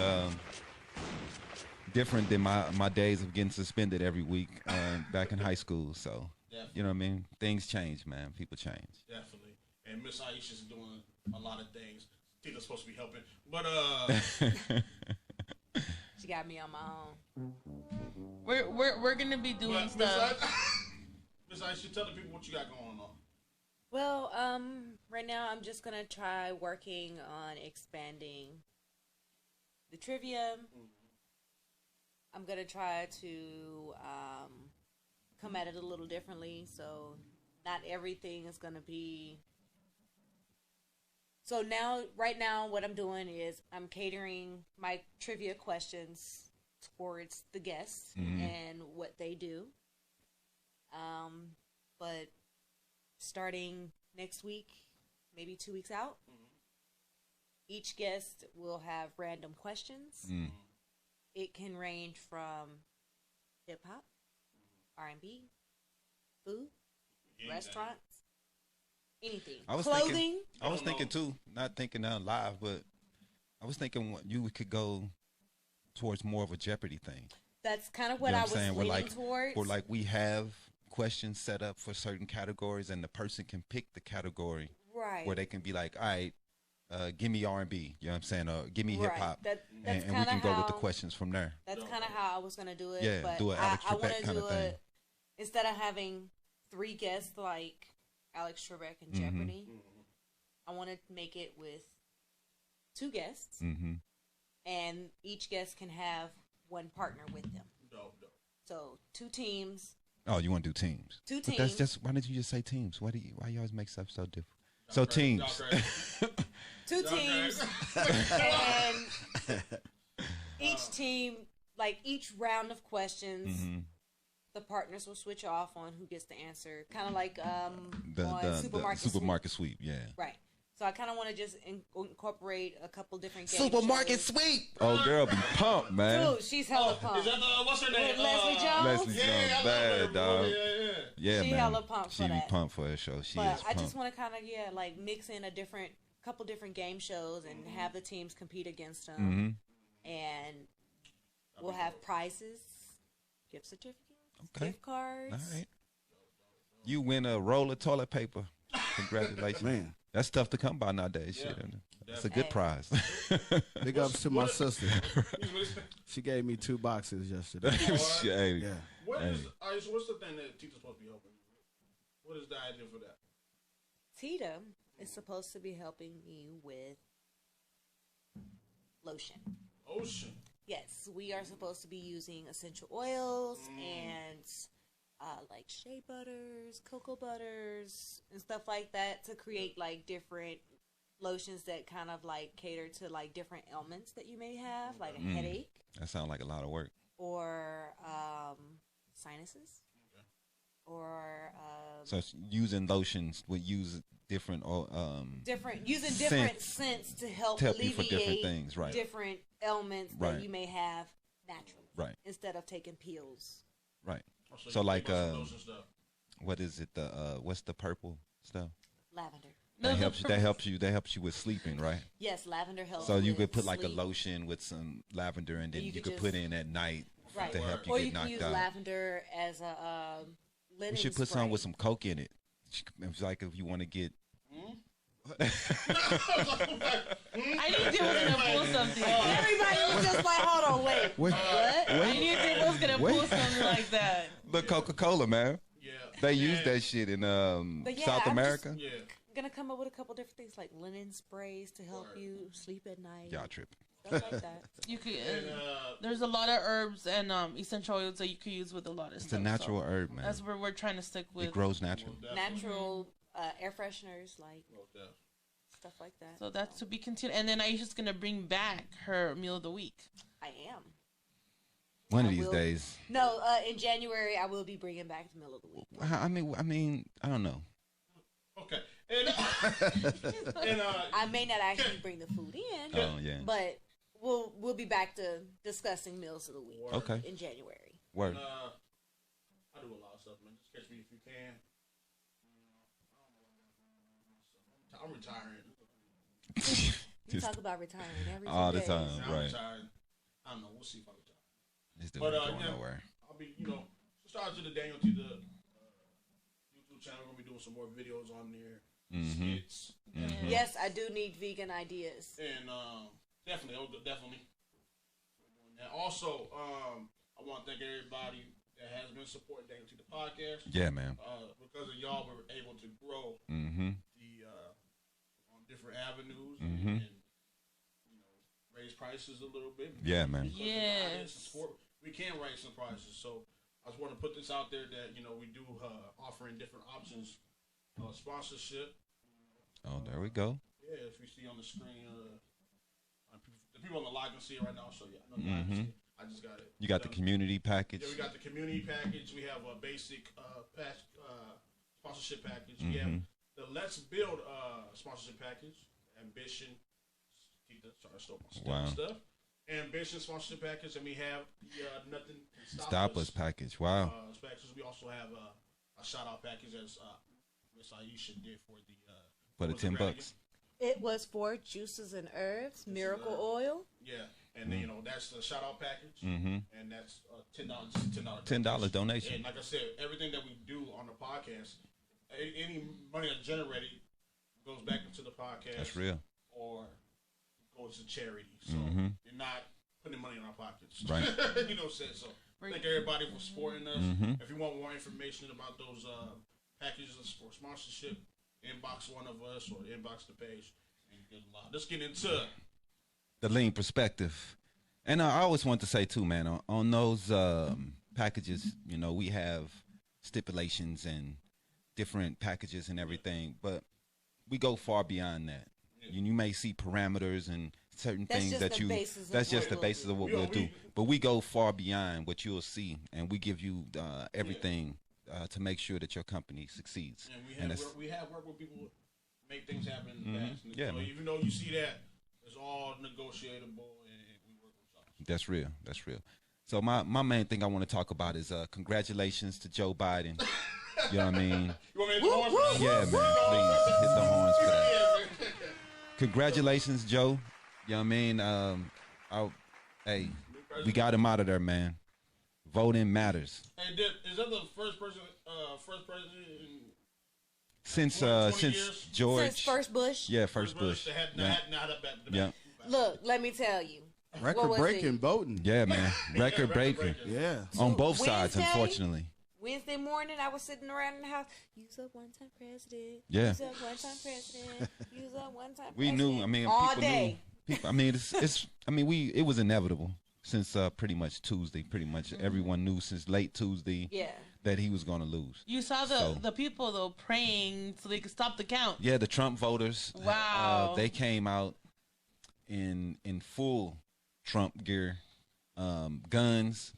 different than my days of getting suspended every week back in high school. So, you know what I mean? Things change, man. People change.
Definitely. And Miss Aisha's doing a lot of things. Tita's supposed to be helping, but
She got me on my own.
We're gonna be doing stuff.
Miss Aisha, tell the people what you got going on.
Well, right now I'm just gonna try working on expanding the trivia. I'm gonna try to come at it a little differently, so not everything is gonna be. So right now, what I'm doing is I'm catering my trivia questions towards the guests and what they do. But starting next week, maybe 2 weeks out, each guest will have random questions. It can range from hip hop, R&B, food, restaurants, anything.
I was
Clothing.
thinking too, not thinking out live, but I was thinking you could go towards more of a Jeopardy thing.
That's kind of what
You know
I
what
was
I'm saying?
leaning towards.
Where like we have questions set up for certain categories, and the person can pick the category
Right.
where they can be like, all right, give me R&B, you know what I'm saying, or give me hip hop,
That's
and we can go with the questions from there.
That's kind of how I was gonna do it.
Yeah,
but
do an Alex
I want
Trebek
to
kind
do
of thing.
it instead of having 3 guests like Alex Trebek and Jeopardy. I want to make it with 2 guests, and each guest can have one partner with them. So 2 teams.
Oh, you want to do teams?
2 teams.
But that's just, why did you just say teams? Why you always make stuff so different? So teams.
2 teams, and each team, like each round of questions, the partners will switch off on who gets to answer. Kind of like
the supermarket
sweep.
sweep, yeah.
Right. So I kind of want to just incorporate a couple different game
Supermarket
shows.
sweep. Oh, girl, be pumped, man.
Dude, she's hella pumped.
Is that what's her name?
Leslie Jones.
Leslie Jones, bad dog. Yeah,
She
man.
hella pumped
She
for
be
that.
pumped for her show. She
But
is
I
pumped.
just want to kind of like mix in a couple different game shows and have the teams compete against them, and we'll have prizes, gift certificates, gift cards.
All right. You win a roll of toilet paper. Congratulations,
Man.
That's tough to come by nowadays.
Yeah,
Shit, that's a good prize.
Big ups to my sister. She gave me 2 boxes yesterday.
Hey.
Yeah.
So what's the thing that Tita's supposed to be helping you with? What is the idea for that?
Tita is supposed to be helping me with lotion.
Ocean.
Yes, we are supposed to be using essential oils and like shea butters, cocoa butters, and stuff like that to create like different lotions that kind of like cater to like different ailments that you may have, like a headache.
That sounds like a lot of work.
Or sinuses. Or
so it's using lotions would use different
using different scents to help
you
alleviate
for different things, right?
different ailments that you may have naturally,
right?
Instead of taking pills,
right?
So
So like what is it? What's the purple stuff?
lavender.
That helps you with sleeping, right?
Yes, lavender helps.
So you
with
could put like
sleep.
a lotion with some lavender, and then you could
just
put in at night
right.
to help you
or
get
you can
knocked
use
out.
lavender as a linen
You should put
spray.
some with some Coke in it. It's like if you want to get.
I knew Tim was gonna pull something.
Everybody was just like, "Hold on, wait, what?"
I knew Tim was gonna pull something like that.
The Coca-Cola, man.
Yeah.
They use that shit in
But yeah,
South
I'm
America.
Yeah.
Gonna come up with a couple different things like linen sprays to help you sleep at night.
Y'all tripping.
Stuff like that.
You could. There's a lot of herbs and essential oils that you could use with a lot of
It's
stuff.
a natural herb, man.
That's where we're trying to stick with.
It grows natural.
Natural air fresheners, like stuff like that.
So that's to be continued. And then Aisha's gonna bring back her meal of the week.
I am.
One of these days.
No, in January I will be bringing back the meal of the week.
I mean, I don't know.
Okay. And
I may not actually bring the food in.
Oh yeah.
But we'll be back to discussing meals of the week.
Okay.
In January.
Word.
I do a lot of stuff, man. Just catch me if you can. I'm retiring.
You talk about retiring every
all the
day.
time,
I'm
right?
retired. I don't know. We'll see if I retire.
This dude
But
ain't going
yeah,
nowhere.
I'll be, subscribe to the DanYo&Tita YouTube channel. We're gonna be doing some more videos on there, skits.
Yes, I do need vegan ideas.
And definitely. And also, I want to thank everybody that has been supporting DanYo&Tita podcast.
Yeah, man.
Because of y'all, we were able to grow the on different avenues and raise prices a little bit.
Yeah, man.
Yes.
We can raise some prices. So I just want to put this out there that we do offering different options, sponsorship.
Oh, there we go.
Yeah, if you see on the screen, the people on the live can see it right now. So yeah, I can see it. I just got it.
You got the community package.
Yeah, we got the community package. We have a basic sponsorship package. We have the Let's Build sponsorship package. Ambition. Sorry, I stole my stuff. Ambition sponsorship package, and we have the Nothing Can Stop Us
package. Wow.
Packages. We also have a shout out package as Miss Aisha did for
the $10.
It was for juices and herbs, miracle oil.
Yeah, and then that's the shout out package, and that's $10.
$10 donation.
And like I said, everything that we do on the podcast, any money that's generated, goes back into the podcast.
That's real.
Or goes to charity. So you're not putting money in our pockets.
Right.
You know what I'm saying? So thank everybody for supporting us. If you want more information about those packages for sponsorship, inbox one of us or inbox the page. And get a lot. Let's get into
the lean perspective. And I always want to say too, man, on those packages, you know, we have stipulations and different packages and everything, but we go far beyond that. You may see parameters and certain things that you. That's just the basis of what we'll do. But we go far beyond what you'll see, and we give you everything to make sure that your company succeeds.
And we have worked with people to make things happen.
Yeah,
so even though you see that, it's all negotiable, and we work with y'all.
That's real. That's real. So my main thing I want to talk about is congratulations to Joe Biden. You know what I mean?
You want me to hit the horns for that?
Yeah, man. Please hit the horns for that. Congratulations, Joe. You know what I mean? Hey, we got him out of there, man. Voting matters.
Hey, is that the first president in
since
years?
George?
Since first Bush?
Yeah, first Bush.
Yeah.
Look, let me tell you.
Record-breaking voting.
Yeah, man. Record-breaking.
Yeah.
On both sides, unfortunately.
Wednesday morning, I was sitting around in the house. Use up one-time president.
Yeah.
Use up one-time president. Use up one-time
We
president.
knew. I mean,
all
people
day.
knew. People, I mean, it's. I mean, it was inevitable since pretty much Tuesday. Pretty much everyone knew since late Tuesday.
Yeah.
That he was going to lose.
You saw the people though praying so they could stop the count.
Yeah, the Trump voters.
Wow.
They came out in full Trump gear, guns.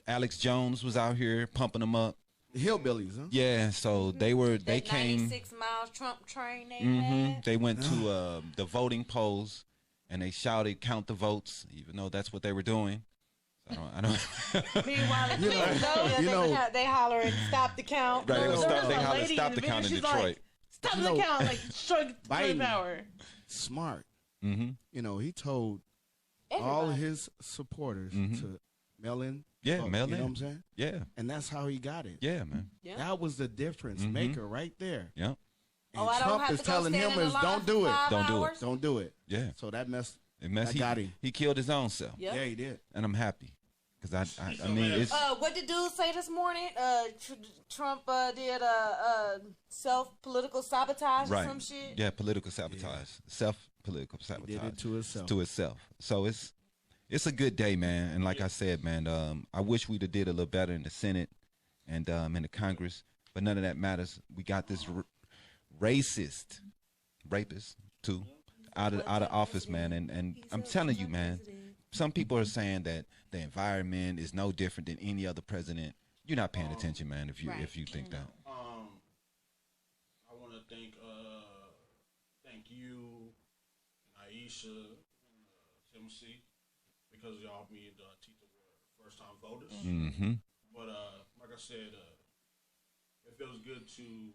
Alex Jones was out here pumping them up.
The hillbillies, huh?
Yeah, so they came.
96 miles Trump train they had.
They went to the voting polls and they shouted, "Count the votes," even though that's what they were doing. So I don't.
Meanwhile, they hollering, "Stop the count!"
Right, they hollered,
"Stop
the count" in Detroit.
Like, stop the count! Like struck
Biden,
power.
Smart. You know, he told all his supporters to mail in.
Yeah, mail in.
You know what I'm saying?
Yeah.
And that's how he got it.
Yeah, man.
Yeah.
That was the difference maker right there.
Yeah.
And
I don't
Trump
have
is
to go
telling
stand
him
in
is
the line
don't do
for
it.
5
Don't do it.
hours?
Don't do it.
Yeah.
So that messed.
That
got him.
He killed his own self.
Yep.
Yeah, he did.
And I'm happy because I mean it's.
What did dude say this morning? Trump did self-political sabotage or some shit.
Yeah, political sabotage. Self-political sabotage.
He did it to himself.
To itself. So it's a good day, man. And like I said, man, I wish we'd have did a little better in the Senate and in the Congress, but none of that matters. We got this rapist too out of office, man. And I'm telling you, man, some people are saying that the environment is no different than any other president. You're not paying attention, man. If you think that.
I want to thank you, Aisha, Timothy, because y'all me and Tita were first time voters. But like I said, it feels good to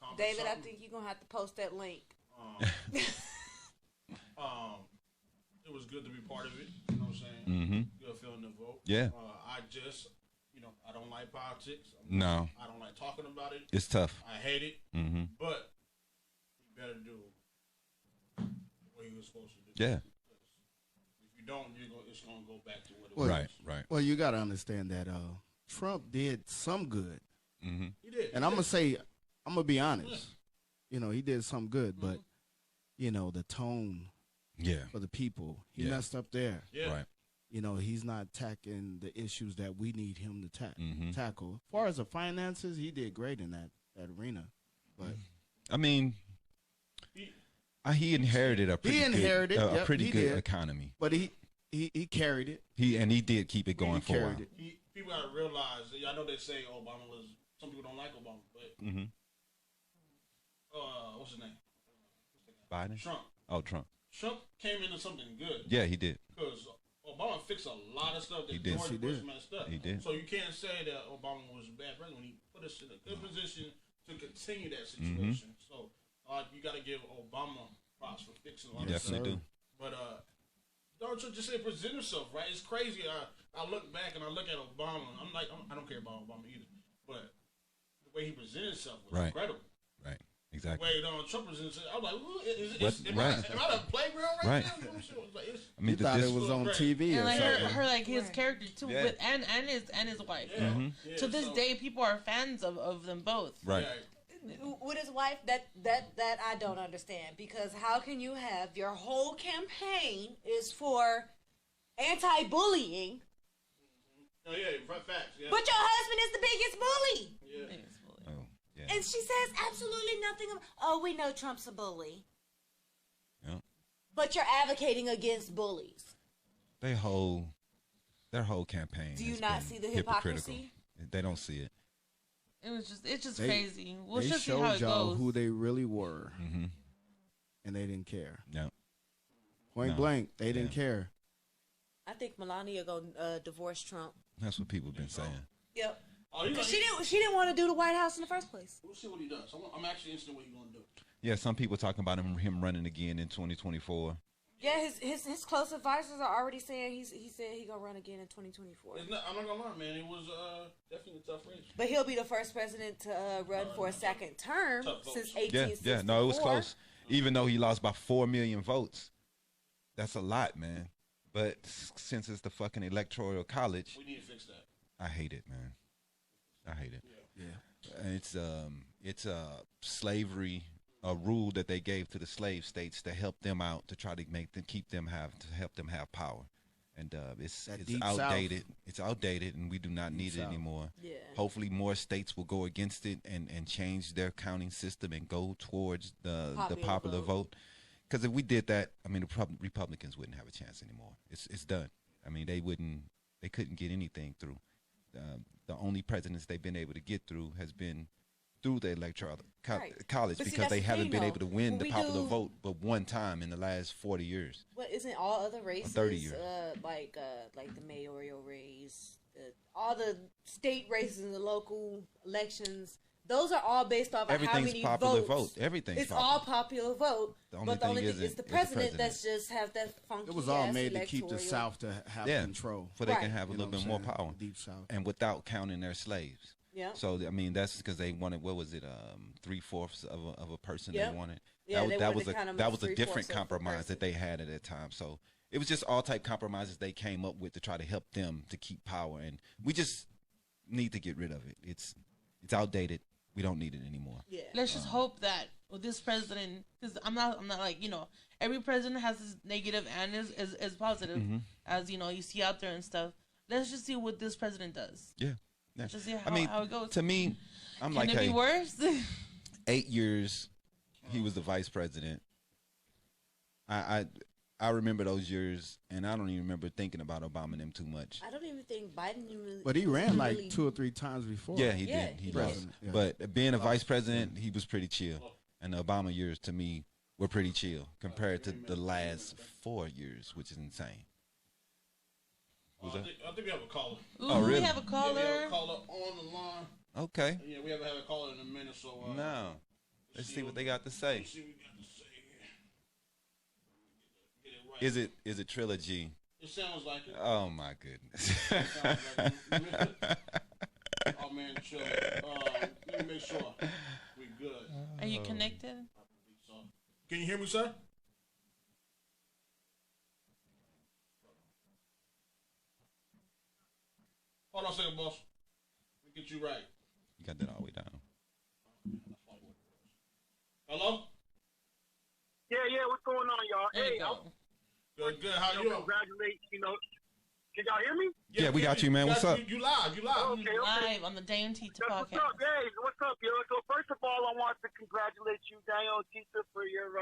accomplish
David,
something.
I think you're gonna have to post that link.
It was good to be part of it. You know what I'm saying? Good feeling to vote.
Yeah.
I don't like politics.
No.
I don't like talking about it.
It's tough.
I hate it. But you better do what you were supposed to do.
Yeah.
If you don't, it's going to go back to what it was.
Right.
Well, you got to understand that Trump did some good.
He did.
And I'm going to be honest. You know, he did some good, but, you know, the tone for the people, he messed up there.
Yeah.
Right.
You know, he's not tackling the issues that we need him to tackle. As far as the finances, he did great in that arena. But
I mean, he inherited a pretty good economy.
But he carried it.
He did keep it going for a while.
People got to realize, I know they say Obama some people don't like Obama, but what's his name?
Biden?
Trump.
Oh, Trump.
Trump came into something good.
Yeah, he did.
Because Obama fixed a lot of stuff that George Bush messed up.
He did.
So you can't say that Obama was a bad president when he put us in a good position to continue that situation. So you got to give Obama props for fixing a lot of stuff.
Definitely do.
But Donald Trump just said present himself, right? It's crazy. I look back and I look at Obama. I'm like, I don't care about Obama either. But the way he presented himself was incredible.
Right. Exactly.
Wait, Trump was in. I was like, am
right.
I at a playground
Right.
now?
I mean,
thought it was on TV
And
or
like
something.
her like his character too,
Yeah.
with and his wife.
Yeah.
Yeah. To this day, people are fans of them both.
Right.
With his wife, that I don't understand, because how can you have your whole campaign is for anti-bullying,
Oh yeah, facts. Yeah.
but your husband is the biggest bully,
Yeah.
Oh, yeah.
and she says absolutely nothing. Oh, we know Trump's a bully,
Yeah.
but you're advocating against bullies.
Their whole campaign.
Do you
has
not
been
see the
hypocritical.
hypocrisy?
They don't see it.
It's just
They-
crazy. We'll
They
just see how
showed
it
y'all
goes.
who they really were,
Mm-hmm.
and they didn't care.
Yeah.
Point
No.
blank, they didn't care.
I think Melania gonna divorce Trump.
That's what people have been saying.
Yep.
Oh,
Because she didn't want to do the White House in the first place.
We'll see what he does. I'm actually interested in what he's gonna do.
Yeah, some people talking about him running again in 2024.
Yeah, his close advisors are already saying he said he gonna run again in 2024.
I'm not gonna lie, man. It was definitely a tough race.
But he'll be the first president to run for a second term
Tough vote.
since
Yeah,
1864.
yeah. No, it was close. Even though he lost by 4 million votes, that's a lot, man. But since it's the fucking electoral college,
We need to fix that.
I hate it, man. I hate it.
Yeah.
It's slavery, a rule that they gave to the slave states to help them out, to try to help them have power, and it's
Deep
outdated.
South.
It's outdated, and we do not need it
South.
anymore.
Yeah.
Hopefully, more states will go against it and change their counting system and go towards the popular vote. Because if we did that, I mean, the Republicans wouldn't have a chance anymore. It's done. I mean, they couldn't get anything through. The only presidents they've been able to get through has been through the electoral college,
But see,
because
that's
they
the
haven't
thing,
been
though.
able to win
When
the
we
popular
do-
vote but one time in the last 40 years.
But isn't all other races
30 years.
like the mayoral race, all the state races and the local elections? Those are all based off of how
Everything's
many
popular
votes.
vote. Everything's
It's
popular.
all popular vote.
The only
But the
thing
only thing
isn't-
is the
is the
president
president.
that's just have that funky.
It was all
ass
made to keep the
electoral.
South to have
Yeah,
control.
so they
Right.
can have a
You
little
know
bit
what
more
I'm saying?
power,
Deep South.
and without counting their slaves.
Yeah.
So I mean, that's because they wanted, what was it, 3/4 of a person
Yep.
they wanted.
Yeah, they
that
wanted
was
to count 'em
that
as
was a
3/4
different
of a
compromise
person.
that they had at that time. So it was just all type compromises they came up with to try to help them to keep power, and we just need to get rid of it. It's outdated. We don't need it anymore.
Yeah.
Let's just hope that with this president, because I'm not like, every president has his negative and is positive,
Mm-hmm.
as you see out there and stuff. Let's just see what this president does.
Yeah. Yeah.
Just see how,
I mean,
how it goes.
to me, I'm
Can
like,
it be
hey,
worse?
8 years, he was the vice president. I remember those years, and I don't even remember thinking about Obama and them too much.
I don't even think Biden even.
But he ran like
really-
2 or 3 times before.
Yeah, he
Yeah,
did. He
he
lost.
did. Yeah.
But being a vice president, he was pretty chill. And the Obama years, to me, were pretty chill compared to the last 4 years, which is insane.
I think we have a caller.
Ooh,
Oh, really?
We have a
Yeah, we
caller.
have a caller on the line.
Okay.
Yeah, we haven't had a caller in a minute, so
Now, let's see what they got to say.
let's see what we got to say here. Get it right.
Is it Trilogy?
It sounds like it.
Oh my goodness.
Sounds like it. Oh man, chill. Let me make sure we good.
Are you connected?
So, can you hear me, sir? Hold on a second, boss. Let me get you right.
You got that all the way down.
Hello?
Yeah, what's going on, y'all?
There
Hey,
you go.
Good. How you?
congratulate, can y'all hear me?
Yeah, we got you, man. What's up?
You live.
Okay.
Live on the DanYo&Tita
What's
podcast.
up, hey? What's up, yo? So first of all, I want to congratulate you, DanYo&Tita, for your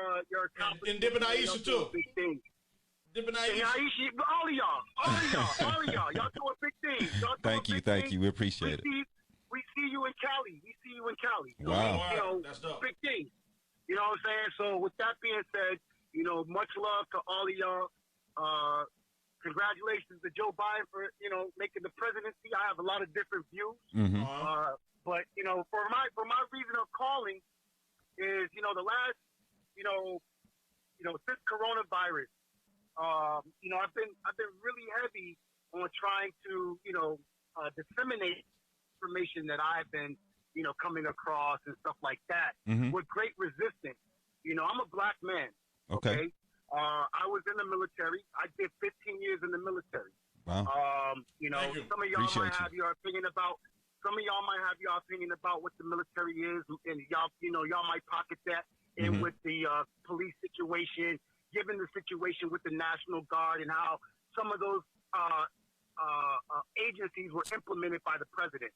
accomplishment.
And Dip and Aisha, too.
Big things.
Dipping
And Aisha, all of y'all, y'all doing big things. Y'all doing
Thank you.
big things.
We appreciate it.
We see you in Cali. So,
Wow.
That's dope.
big things. You know what I'm saying? So with that being said, much love to all of y'all. Congratulations to Joe Biden for, making the presidency. I have a lot of different views.
Mm-hmm.
But, for my reason of calling is, the last, since coronavirus, I've been really heavy on trying to, disseminate information that I've been coming across and stuff like that with great resistance. I'm a black man.
Okay.
I was in the military. I did 15 years in the military.
Wow.
Some of y'all might have your opinion about. Some of y'all might have your opinion about what the military is, and y'all might pocket that in with the police situation, given the situation with the National Guard and how some of those agencies were implemented by the president.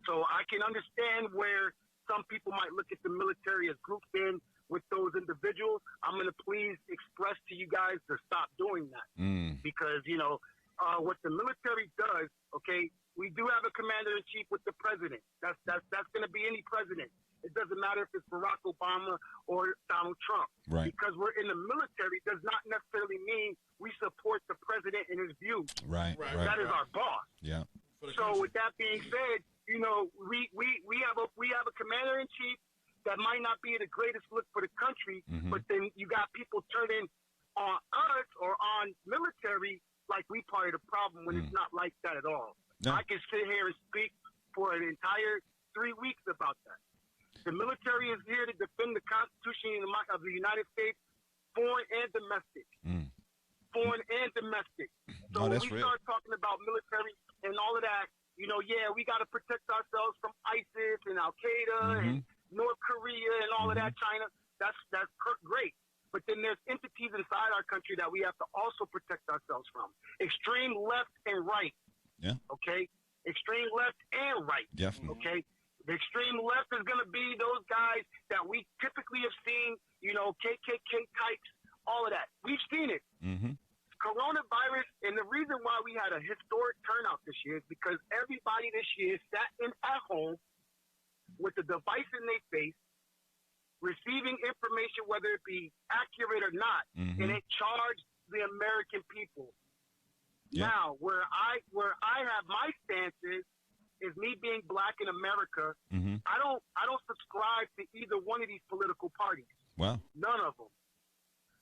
So I can understand where some people might look at the military as grouped in with those individuals. I'm going to please express to you guys to stop doing that because, what the military does, okay, we do have a commander-in-chief with the president. That's going to be any president. It doesn't matter if it's Barack Obama or Donald Trump.
Right.
Because we're in the military does not necessarily mean we support the president and his views.
Right.
That is our boss.
Yeah.
So with that being said, we have a commander-in-chief that might not be the greatest look for the country, but then you got people turning on us or on military like we part of the problem when it's not like that at all. No. I can sit here and speak for an entire 3 weeks about that. The military is here to defend the Constitution of the United States, foreign and domestic. Foreign and domestic. So when we start talking about military and all of that, we got to protect ourselves from ISIS and Al-Qaeda and North Korea and all of that, China. That's great. But then there's entities inside our country that we have to also protect ourselves from. Extreme left and right.
Yeah.
Okay? Extreme left and right.
Definitely.
Okay? The extreme left is going to be those guys that we typically have seen, KKK types, all of that. We've seen it. Coronavirus, and the reason why we had a historic turnout this year is because everybody this year sat at home with a device in their face, receiving information, whether it be accurate or not, and it charged the American people. Yeah. Now, where I have my stance is me being black in America. I don't subscribe to either one of these political parties.
Wow.
None of them.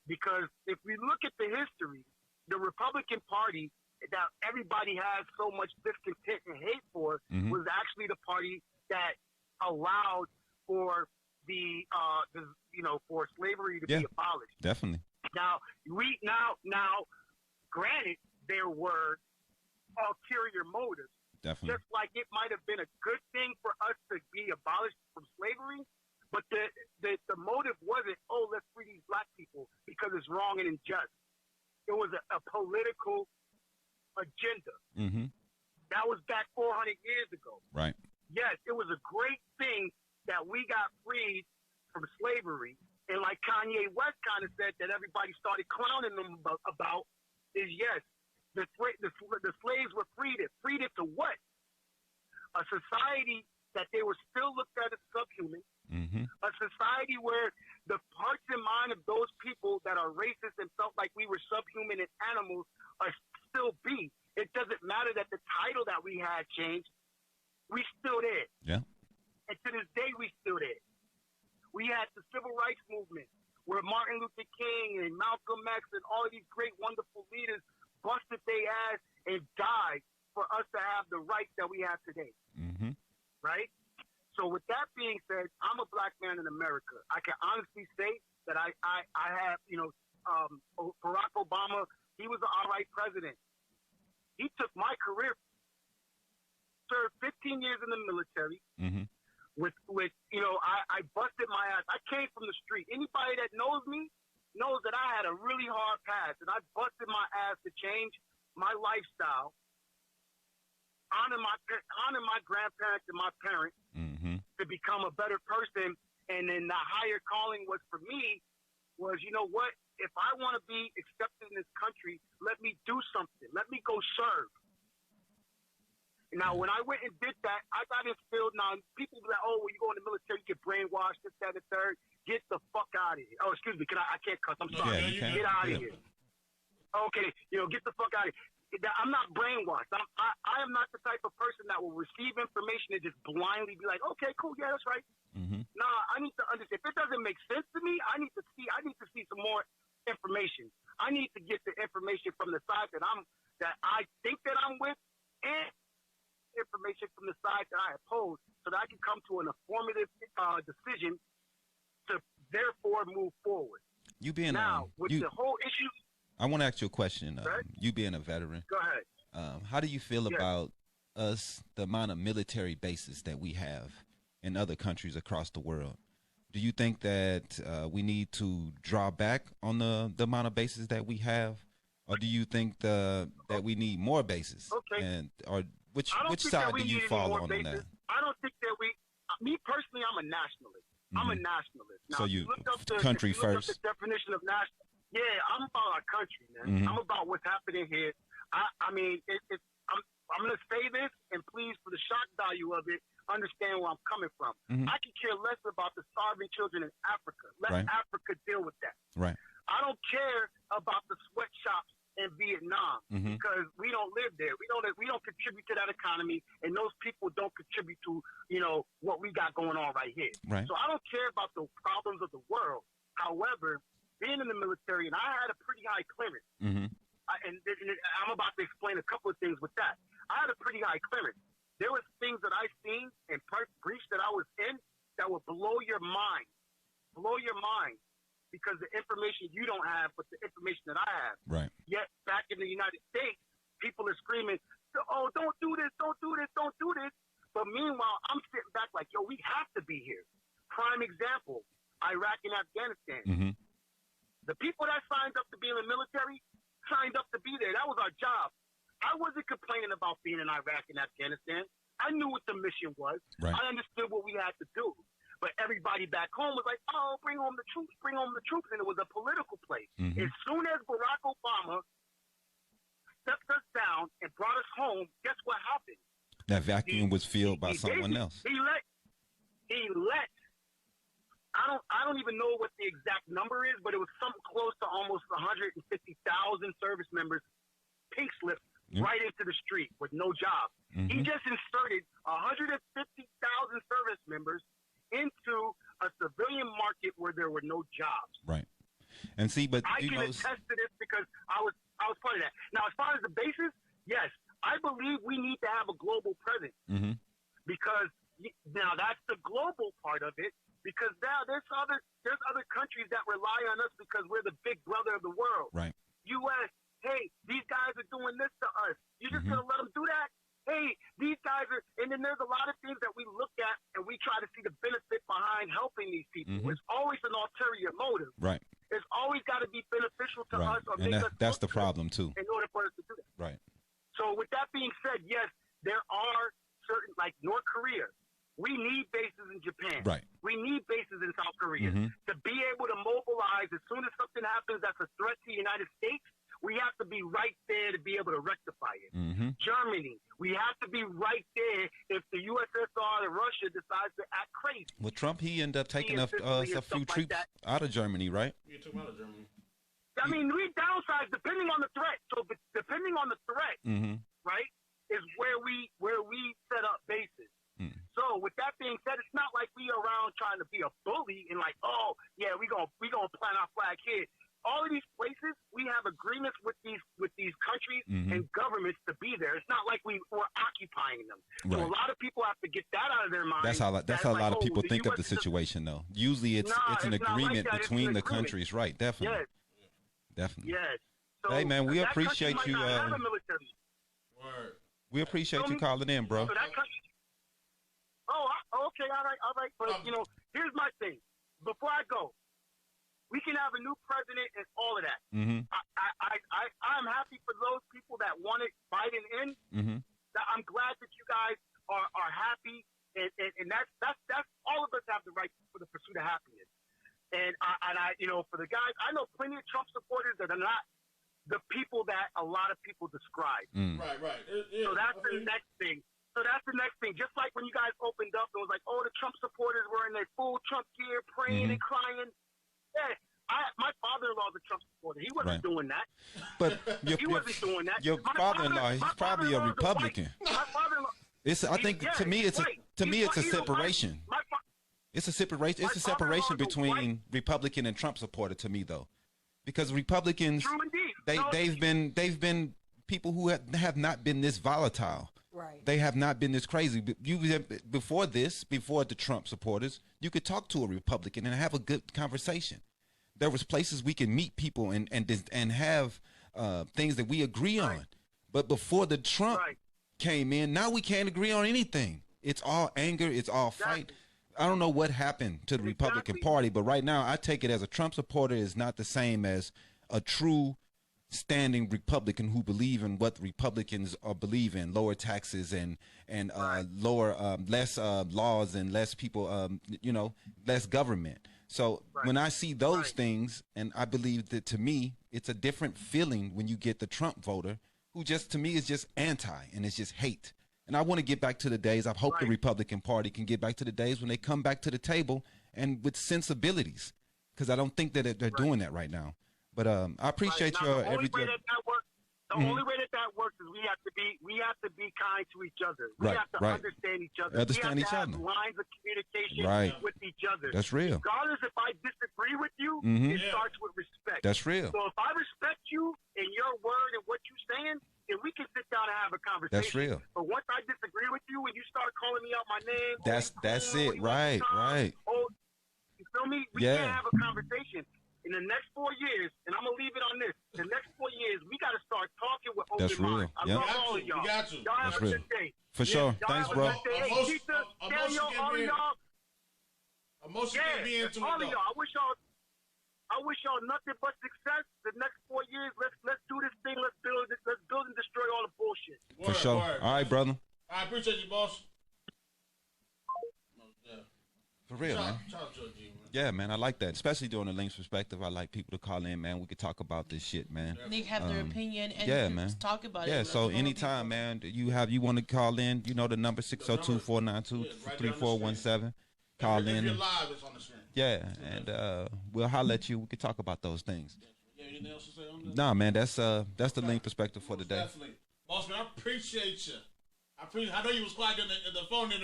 Because if we look at the history, the Republican Party that everybody has so much discontent and hate for was actually the party that allowed for for slavery to be abolished.
Definitely.
Now, granted, there were ulterior motives.
Definitely.
Just like it might have been a good thing for us to be abolished from slavery, but the motive wasn't, let's free these black people because it's wrong and unjust. It was a political agenda. That was back 400 years ago.
Right.
Yes, it was a great thing that we got freed from slavery. And like Kanye West kind of said that everybody started clowning them about is, yes, the slaves were freed. Freed it to what? A society that they were still looked at as subhuman. A society where the hearts and mind of those people that are racist and felt like we were subhuman and animals are still be. It doesn't matter that the title that we had changed. We still there.
Yeah.
And to this day, we still there. We had the civil rights movement where Martin Luther King and Malcolm X and all of these great, wonderful leaders busted their ass and died for us to have the rights that we have today. Right? So with that being said, I'm a black man in America. I can honestly say that I have, Barack Obama, he was an all right president. He took my career, served 15 years in the military. I busted my ass. I came from the street. Anybody that knows me knows that I had a really hard path, and I busted my ass to change my lifestyle, honor my grandparents and my parents, to become a better person. And then the higher calling was for me was, you know what? If I want to be accepted in this country, let me do something. Let me go serve. Now, when I went and did that, I got instilled. Now, people be like, when you go in the military, you get brainwashed, this, that, and the third. Get the fuck out of here. Oh, excuse me. I can't cuss. I'm sorry.
Yeah,
get out of here. Okay. Get the fuck out of here. I'm not brainwashed. I am not the type of person that will receive information and just blindly be like, okay, cool. Yeah, that's right. Nah, I need to understand. If it doesn't make sense to me, I need to see some more information. I need to get the information from the side that I think that I'm with, and information information from the side that I oppose so that I can come to an informative decision to therefore move forward.
You being
now, with the whole issue.
I want to ask you a question. You being a veteran.
Go ahead.
How do you feel about the amount of military bases that we have in other countries across the world? Do you think that we need to draw back on the amount of bases that we have, or do you think that we need more bases?
Okay.
Or which side do you fall on that?
I don't think that me personally, I'm a nationalist. I'm a nationalist. Now,
so you
look up the
country first.
Up the definition of national. Yeah, I'm about our country, man. I'm about what's happening here. I mean, I'm going to say this, and please, for the shock value of it, understand where I'm coming from. I can care less about the starving children in Africa. Let Africa deal with that.
Right.
I don't care about the sweatshops in Vietnam because we don't live there. We don't contribute to that economy, and those people don't contribute to what we got going on right here.
Right.
So I don't care about the problems of the world. However, being in the military, and I had a pretty high clearance, and I'm about to explain a couple of things with that. I had a pretty high clearance. There was things that I seen in briefs that I was in that would blow your mind, because the information you don't have, but the information that I have.
Right.
Yet back in the United States, people are screaming, "Oh, don't do this, don't do this, don't do this." But meanwhile, I'm sitting back like, "Yo, we have to be here." Prime example, Iraq and Afghanistan. The people that signed up to be in the military signed up to be there. That was our job. I wasn't complaining about being in Iraq and Afghanistan. I knew what the mission was.
Right.
I understood what we had to do. But everybody back home was like, "Oh, bring home the troops, bring home the troops." And it was a political play. As soon as Barack Obama stepped us down and brought us home, guess what happened?
That vacuum was filled by someone else.
He let I don't even know what the exact number is, but it was something close to almost 150,000 service members pink slipped right into the street with no job. He just inserted 150,000 service members into a civilian market where there were no jobs.
Right. And see, but
I can attest to this because I was part of that. Now, as far as the bases, yes, I believe we need to have a global presence because now that's the global part of it. Because now there's other countries that rely on us because we're the big brother of the world.
Right.
U.S. Hey, these guys are doing this to us. You just gonna let them do that? Hey, these guys are. And then there's a lot of things that we look at and we try to see the benefit behind helping these people. It's always an ulterior motive.
Right.
It's always got to be beneficial to us or make us.
That's the problem too.
In order for us to do that.
Right.
So with that being said, yes, there are certain like North Korea. We need bases in Japan.
Right.
We need bases in South Korea. To be able to mobilize as soon as something happens that's a threat to the United States, we have to be right there to be able to rectify it. Germany, we have to be right there if the USSR or Russia decides to act crazy.
Well, Trump, he ended up taking a few troops out of Germany, right?
You took him out of Germany.
I mean, we downsize depending on the threat. So depending on the threat, right, is where we set up bases. So with that being said, it's not like we around trying to be a bully and like, oh yeah, we gonna plant our flag here. All of these places, we have agreements with these countries and governments to be there. It's not like we're occupying them. So a lot of people have to get that out of their mind.
That's how a lot of people think of the situation, though. Usually, it's an agreement between the countries, right? Definitely.
Yes.
Definitely.
Yes. So
hey man, we appreciate you.
Word.
We appreciate you calling in, bro.
So okay, all right. But here's my thing. Before I go, we can have a new president and all of that. I'm happy for those people that wanted Biden in. I'm glad that you guys are happy, and that's all of us have the right for the pursuit of happiness. And I for the guys, I know plenty of Trump supporters that are not the people that a lot of people describe.
Right.
So that's the next thing. Just like when you guys opened up, it was like, oh, the Trump supporters were in their full Trump gear, praying and crying. Yeah, my father-in-law is a Trump supporter. He wasn't doing that.
But
he wasn't doing that.
Your father-in-law, he's probably a Republican.
My father-in-law.
I think to me, it's a separation. It's a separation. It's a separation between Republican and Trump supporter to me, though, because Republicans, they've been people who have not been this volatile.
Right.
They have not been this crazy. Before the Trump supporters, you could talk to a Republican and have a good conversation. There was places we can meet people and have things that we agree on. But before the Trump came in, now we can't agree on anything. It's all anger. It's all fight. I don't know what happened to the Republican Party, but right now I take it as a Trump supporter is not the same as a true standing Republican who believe in what the Republicans believe in: lower taxes and lower less laws and less people, less government. So when I see those things, and I believe that, to me, it's a different feeling when you get the Trump voter who just, to me, is just anti and it's just hate. And I want to get back to the days. I hope the Republican Party can get back to the days when they come back to the table and with sensibilities, because I don't think that they're doing that right now. But I appreciate your everything.
The only way that works is we have to be kind to each other. We have to understand each other. We have to have lines of communication with each other.
That's real.
Regardless if I disagree with you, it starts with respect.
That's real.
So if I respect you and your word and what you're saying, then we can sit down and have a conversation.
That's real.
But once I disagree with you and you start calling me out my name,
that's it. Right.
You feel me? We can't have a conversation. In the next 4 years, and I'm going to leave it on this, the next 4 years, we got to start talking with open minds. I love all of y'all.
We got you.
Y'all have a good day.
For sure. Thanks, bro.
Hey, Tita, DanYo, all of y'all.
Emotion can be into
all of y'all. I wish y'all nothing but success. The next 4 years, let's do this thing. Let's build and destroy all the bullshit.
For sure. All right, brother.
I appreciate you, boss.
For real, man. Yeah, man, I like that, especially during the Links Perspective. I like people to call in, man. We could talk about this shit, man.
They have their opinion and
man.
talk about it.
Yeah, so anytime, man, you want to call in, the number 602-492-3417. Call in.
If you're live, it's on the screen.
Yeah, and we'll holler at you. We could talk about those things.
Yeah, anything else to say on that?
Nah, man, that's the Link Perspective for today.
Definitely. Boss, man, I appreciate you. I know you was quiet in the phone the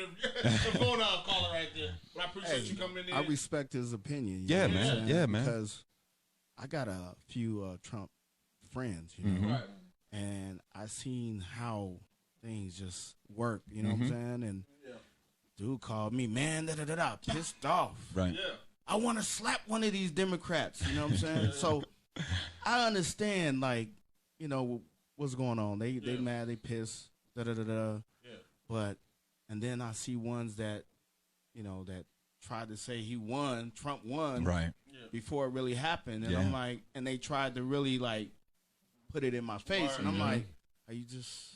phone caller right there, but I appreciate you coming in.
I respect his opinion.
Yeah, man. Yeah, man.
Because I got a few Trump friends,
right.
And I seen how things just work. You know what I'm saying? And dude called me, man, pissed off.
Right.
Yeah.
I want to slap one of these Democrats. You know what I'm saying? So I understand, what's going on. They mad, they pissed. But and then I see ones that that tried to say Trump won before it really happened, and I'm like, and they tried to really put it in my face, and I'm like, are you just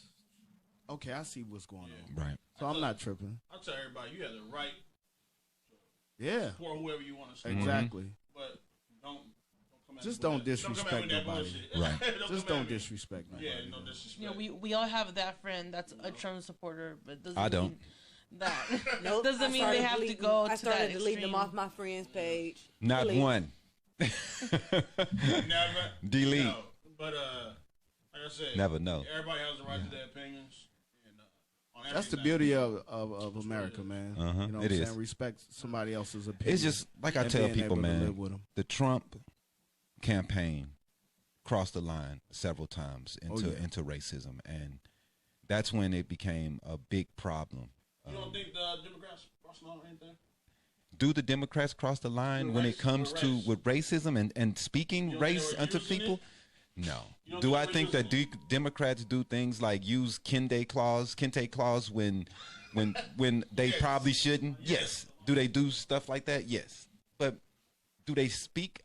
okay? I see what's going on,
right?
So I'm not tripping.
I tell everybody you have the right
to
support whoever you want to support.
Exactly,
but
don't disrespect nobody.
Right.
Just don't disrespect nobody.
Yeah, no disrespect.
We all have that friend that's a Trump supporter, but doesn't
I don't.
mean that
Nope.
doesn't mean they have to go to that
I started deleting
extreme.
them off my friends page.
Not one.
Never
Delete.
No. But like I said,
never know.
Everybody has the right to their opinions. And,
that's the beauty of America, man.
You know
what I'm saying? Respect somebody else's opinion.
It's just like I tell people, man. The Trump campaign crossed the line several times into racism, and that's when it became a big problem.
You don't think the Democrats crossed the line or anything?
Do the Democrats cross the line when it comes to with racism and speaking race unto people? No. Do I think that Democrats do things like use kente clause when they probably shouldn't? Yes. Do they do stuff like that? Yes. But do they speak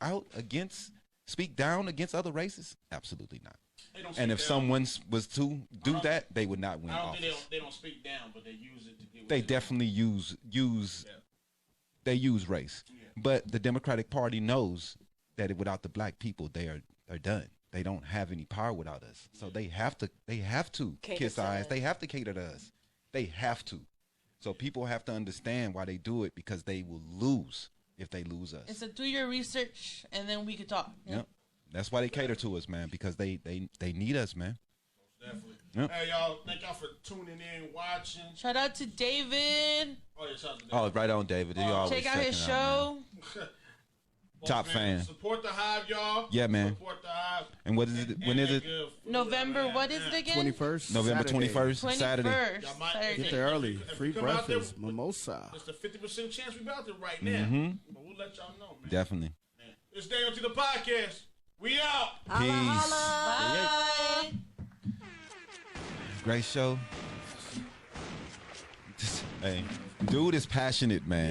down against other races? Absolutely not. And if someone was to do that, they would not win office.
They don't speak down, but they use it to get.
They definitely use They use race, but the Democratic Party knows that without the black people, they are done. They don't have any power without us, so they have to kiss our ass. They have to cater to us. They have to. So people have to understand why they do it, because they will lose if they lose us.
And so do your research, and then we can talk.
Yep. That's why they cater to us, man, because they need us, man.
Definitely.
Yep.
Hey, y'all, thank y'all for tuning in, watching.
Shout out to David.
Oh, yeah, shout out to David.
Oh, right on, David.
Check out his show.
Top fan.
Support the Hive, y'all.
Yeah, man.
Support the Hive.
And what is it? When is it?
November, what is it again?
21st.
November 21st, Saturday.
21st.
Saturday.
Get there early.
If
Free
you come out there,
breakfast. Mimosa.
It's a 50% chance we be out there right now. But we'll let y'all know, man.
Definitely.
Man. It's DanYo&Tita podcast. We out.
Peace.
Bye.
Great show. Hey, dude is passionate, man.